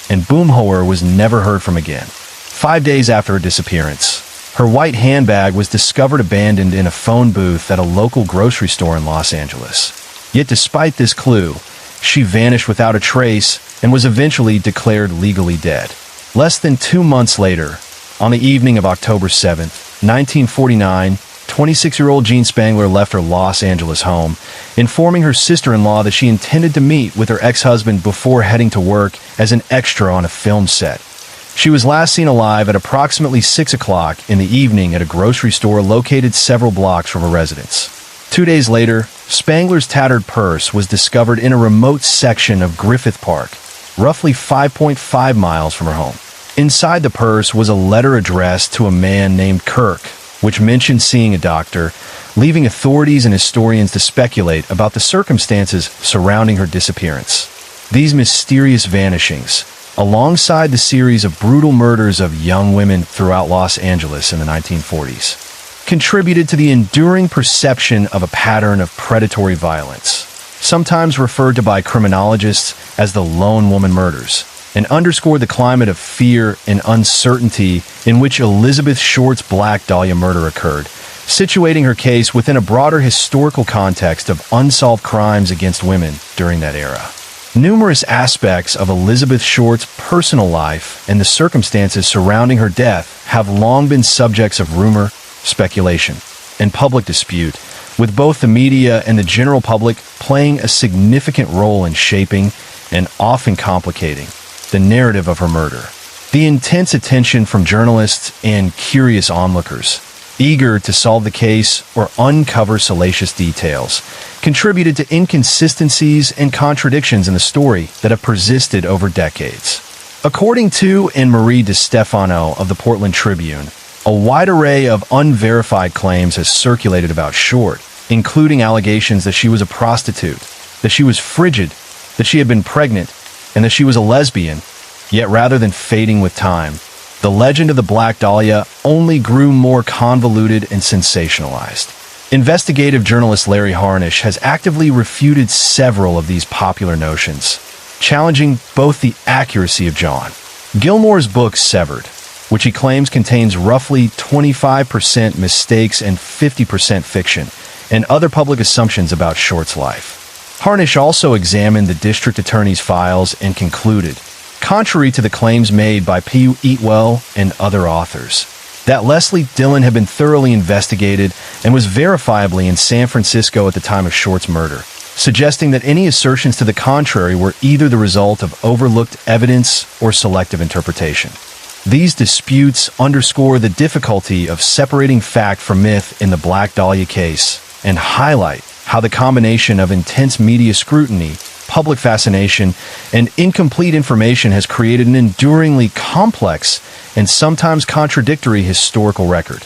and Boomhauer was never heard from again. 5 days after her disappearance, her white handbag was discovered abandoned in a phone booth at a local grocery store in Los Angeles. Yet despite this clue, she vanished without a trace and was eventually declared legally dead. Less than 2 months later, on the evening of October 7, 1949, 26-year-old Jean Spangler left her Los Angeles home, informing her sister-in-law that she intended to meet with her ex-husband before heading to work as an extra on a film set. She was last seen alive at approximately 6 o'clock in the evening at a grocery store located several blocks from her residence. 2 days later, Spangler's tattered purse was discovered in a remote section of Griffith Park, roughly 5.5 miles from her home. Inside the purse was a letter addressed to a man named Kirk, which mentioned seeing a doctor, leaving authorities and historians to speculate about the circumstances surrounding her disappearance. These mysterious vanishings, alongside the series of brutal murders of young women throughout Los Angeles in the 1940s, contributed to the enduring perception of a pattern of predatory violence, sometimes referred to by criminologists as the Lone Woman murders, and underscored the climate of fear and uncertainty in which Elizabeth Short's Black Dahlia murder occurred, situating her case within a broader historical context of unsolved crimes against women during that era. Numerous aspects of Elizabeth Short's personal life and the circumstances surrounding her death have long been subjects of rumor, speculation, and public dispute, with both the media and the general public playing a significant role in shaping and often complicating the narrative of her murder. The intense attention from journalists and curious onlookers, eager to solve the case or uncover salacious details, contributed to inconsistencies and contradictions in the story that have persisted over decades. According to Anne-Marie DeStefano of the Portland Tribune, a wide array of unverified claims has circulated about Short, including allegations that she was a prostitute, that she was frigid, that she had been pregnant, and that she was a lesbian. Yet rather than fading with time, the legend of the Black Dahlia only grew more convoluted and sensationalized. Investigative journalist Larry Harnish has actively refuted several of these popular notions, challenging both the accuracy of John Gilmore's book Severed, which he claims contains roughly 25% mistakes and 50% fiction, and other public assumptions about Short's life. Harnish also examined the district attorney's files and concluded, contrary to the claims made by P.U. Eatwell and other authors, that Leslie Dillon had been thoroughly investigated and was verifiably in San Francisco at the time of Short's murder, suggesting that any assertions to the contrary were either the result of overlooked evidence or selective interpretation. These disputes underscore the difficulty of separating fact from myth in the Black Dahlia case and highlight how the combination of intense media scrutiny, public fascination, and incomplete information has created an enduringly complex and sometimes contradictory historical record.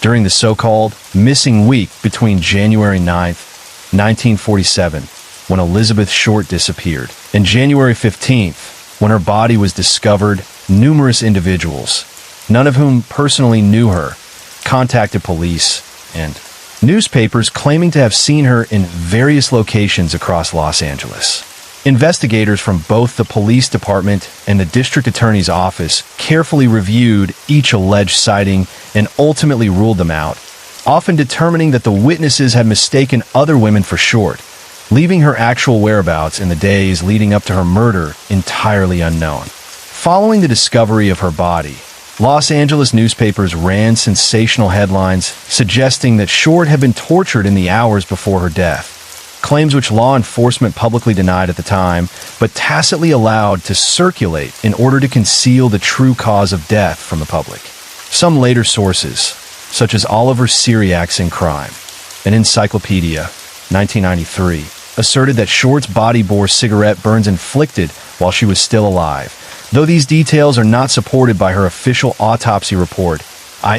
during the so-called missing week between January 9th, 1947, when Elizabeth Short disappeared, and January 15th, when her body was discovered. Numerous individuals, none of whom personally knew her, contacted police and newspapers claiming to have seen her in various locations across Los Angeles. Investigators from both the police department and the district attorney's office carefully reviewed each alleged sighting and ultimately ruled them out, often determining that the witnesses had mistaken other women for Short, leaving her actual whereabouts in the days leading up to her murder entirely unknown. Following the discovery of her body, Los Angeles newspapers ran sensational headlines suggesting that Short had been tortured in the hours before her death, claims which law enforcement publicly denied at the time, but tacitly allowed to circulate in order to conceal the true cause of death from the public. Some later sources, such as Oliver Syriac's In Crime, an encyclopedia, 1993, asserted that Short's body bore cigarette burns inflicted while she was still alive, though these details are not supported by her official autopsy report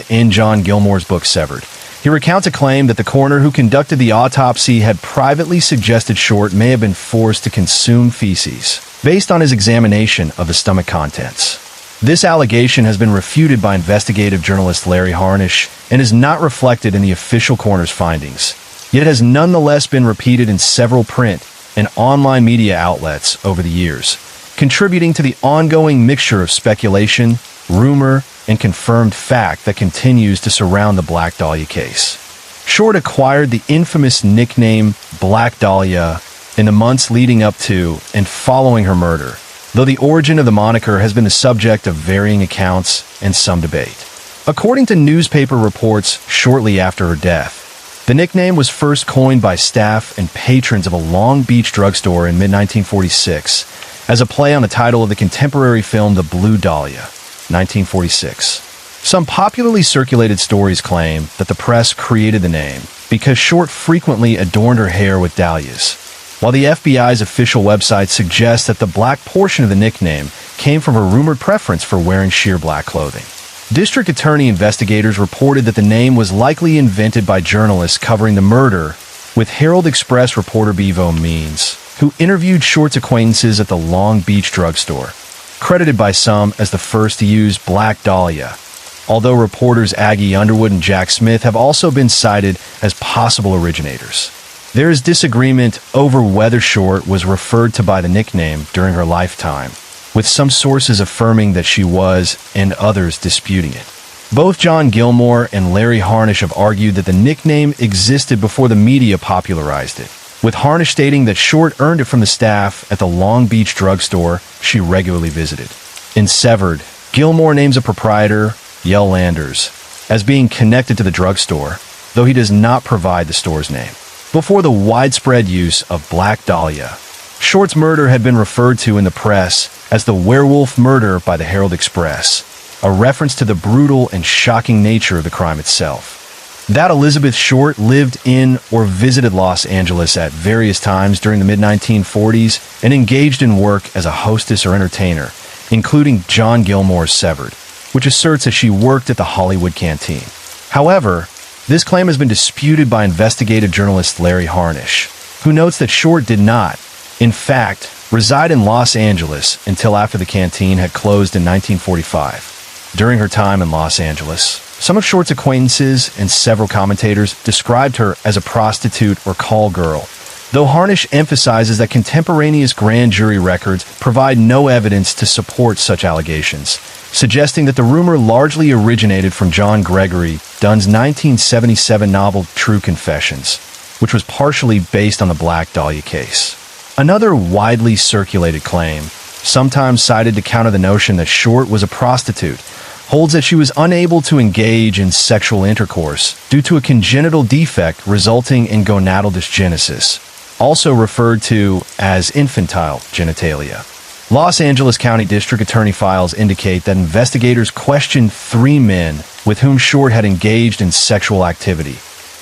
in John Gilmore's book Severed. He recounts a claim that the coroner who conducted the autopsy had privately suggested Short may have been forced to consume feces, based on his examination of the stomach contents. This allegation has been refuted by investigative journalist Larry Harnish and is not reflected in the official coroner's findings, yet it has nonetheless been repeated in several print and online media outlets over the years, contributing to the ongoing mixture of speculation, rumor, and confirmed fact that continues to surround the Black Dahlia case. Short acquired the infamous nickname Black Dahlia in the months leading up to and following her murder, though the origin of the moniker has been the subject of varying accounts and some debate. According to newspaper reports shortly after her death, the nickname was first coined by staff and patrons of a Long Beach drugstore in mid-1946 as a play on the title of the contemporary film The Blue Dahlia, 1946. Some popularly circulated stories claim that the press created the name because Short frequently adorned her hair with dahlias, while the FBI's official website suggests that the black portion of the nickname came from her rumored preference for wearing sheer black clothing. District Attorney investigators reported that the name was likely invented by journalists covering the murder, with Herald Express reporter Bevo Means, who interviewed Short's acquaintances at the Long Beach drugstore, credited by some as the first to use Black Dahlia, although reporters Aggie Underwood and Jack Smith have also been cited as possible originators. There is disagreement over whether Short was referred to by the nickname during her lifetime, with some sources affirming that she was and others disputing it. Both John Gilmore and Larry Harnish have argued that the nickname existed before the media popularized it, with Harnish stating that Short earned it from the staff at the Long Beach drugstore she regularly visited. In Severed, Gilmore names a proprietor, Yell Landers, as being connected to the drugstore, though he does not provide the store's name. Before the widespread use of Black Dahlia, Short's murder had been referred to in the press as the werewolf murder by the Herald Express, a reference to the brutal and shocking nature of the crime itself. That Elizabeth Short lived in or visited Los Angeles at various times during the mid-1940s and engaged in work as a hostess or entertainer, including John Gilmore's Severed, which asserts that she worked at the Hollywood Canteen. However, this claim has been disputed by investigative journalist Larry Harnish, who notes that Short did not, in fact, reside in Los Angeles until after the canteen had closed in 1945. During her time in Los Angeles, some of Short's acquaintances and several commentators described her as a prostitute or call girl, though Harnish emphasizes that contemporaneous grand jury records provide no evidence to support such allegations, suggesting that the rumor largely originated from John Gregory Dunn's 1977 novel True Confessions, which was partially based on the Black Dahlia case. Another widely circulated claim, sometimes cited to counter the notion that Short was a prostitute, holds that she was unable to engage in sexual intercourse due to a congenital defect resulting in gonadal dysgenesis, also referred to as infantile genitalia. Los Angeles County District Attorney files indicate that investigators questioned 3 men with whom Short had engaged in sexual activity,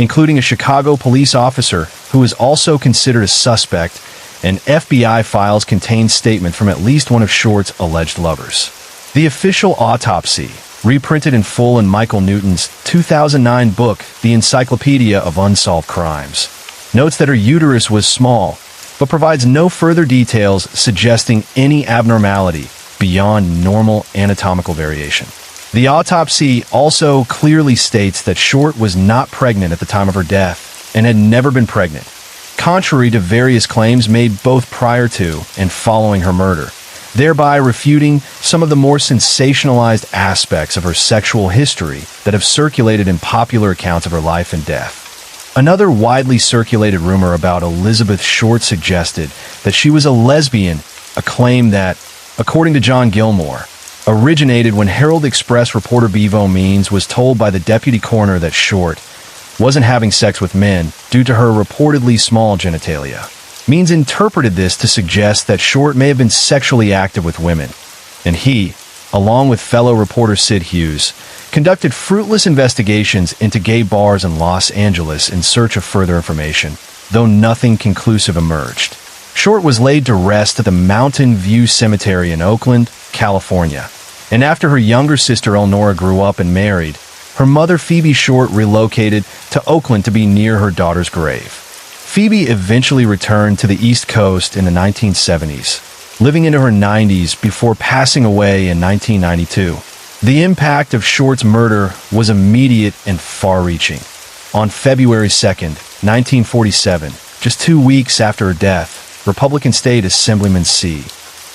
including a Chicago police officer who is also considered a suspect, and FBI files contain statement from at least one of Short's alleged lovers. The official autopsy, reprinted in full in Michael Newton's 2009 book, The Encyclopedia of Unsolved Crimes. Notes that her uterus was small, but provides no further details suggesting any abnormality beyond normal anatomical variation. The autopsy also clearly states that Short was not pregnant at the time of her death and had never been pregnant, contrary to various claims made both prior to and following her murder, thereby refuting some of the more sensationalized aspects of her sexual history that have circulated in popular accounts of her life and death. Another widely circulated rumor about Elizabeth Short suggested that she was a lesbian, a claim that, according to John Gilmore, originated when Herald Express reporter Bevo Means was told by the deputy coroner that Short wasn't having sex with men due to her reportedly small genitalia. Means interpreted this to suggest that Short may have been sexually active with women, and he, along with fellow reporter Sid Hughes, conducted fruitless investigations into gay bars in Los Angeles in search of further information, though nothing conclusive emerged. Short was laid to rest at the Mountain View Cemetery in Oakland, California, and after her younger sister Elnora grew up and married, her mother Phoebe Short relocated to Oakland to be near her daughter's grave. Phoebe eventually returned to the East Coast in the 1970s, living into her 90s before passing away in 1992. The impact of Short's murder was immediate and far-reaching. On February 2nd, 1947, just 2 weeks after her death, Republican State Assemblyman C.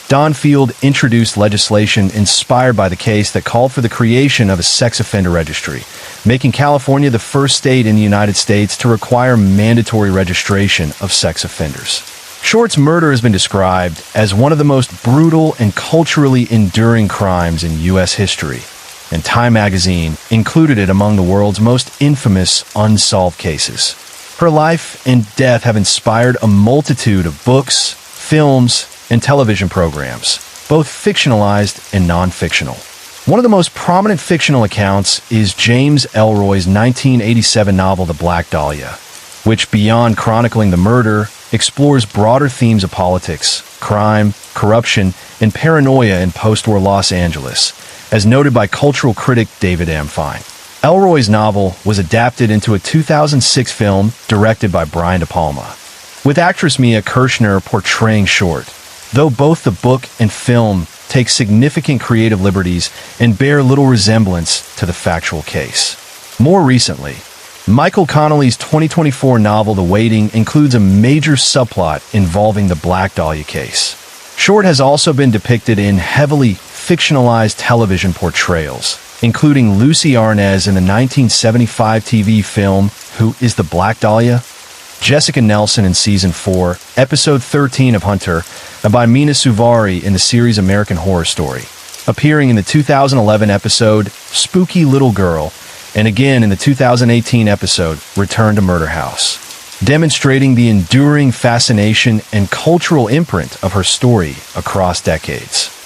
Don Field introduced legislation inspired by the case that called for the creation of a sex offender registry, making California the first state in the United States to require mandatory registration of sex offenders. Short's murder has been described as one of the most brutal and culturally enduring crimes in U.S. history, and Time magazine included it among the world's most infamous unsolved cases. Her life and death have inspired a multitude of books, films, and television programs, both fictionalized and non-fictional. One of the most prominent fictional accounts is James Ellroy's 1987 novel The Black Dahlia, which, beyond chronicling the murder, explores broader themes of politics, crime, corruption, and paranoia in post-war Los Angeles, as noted by cultural critic David M. Fine. Ellroy's novel was adapted into a 2006 film directed by Brian De Palma, with actress Mia Kirshner portraying Short, though both the book and film take significant creative liberties and bear little resemblance to the factual case. More recently, Michael Connelly's 2024 novel The Waiting includes a major subplot involving the Black Dahlia case. Short has also been depicted in heavily fictionalized television portrayals, including Lucy Arnaz in the 1975 TV film Who is the Black Dahlia?, Jessica Nelson in Season 4, Episode 13 of Hunter, and by Mina Suvari in the series American Horror Story, appearing in the 2011 episode Spooky Little Girl, and again in the 2018 episode Return to Murder House, demonstrating the enduring fascination and cultural imprint of her story across decades.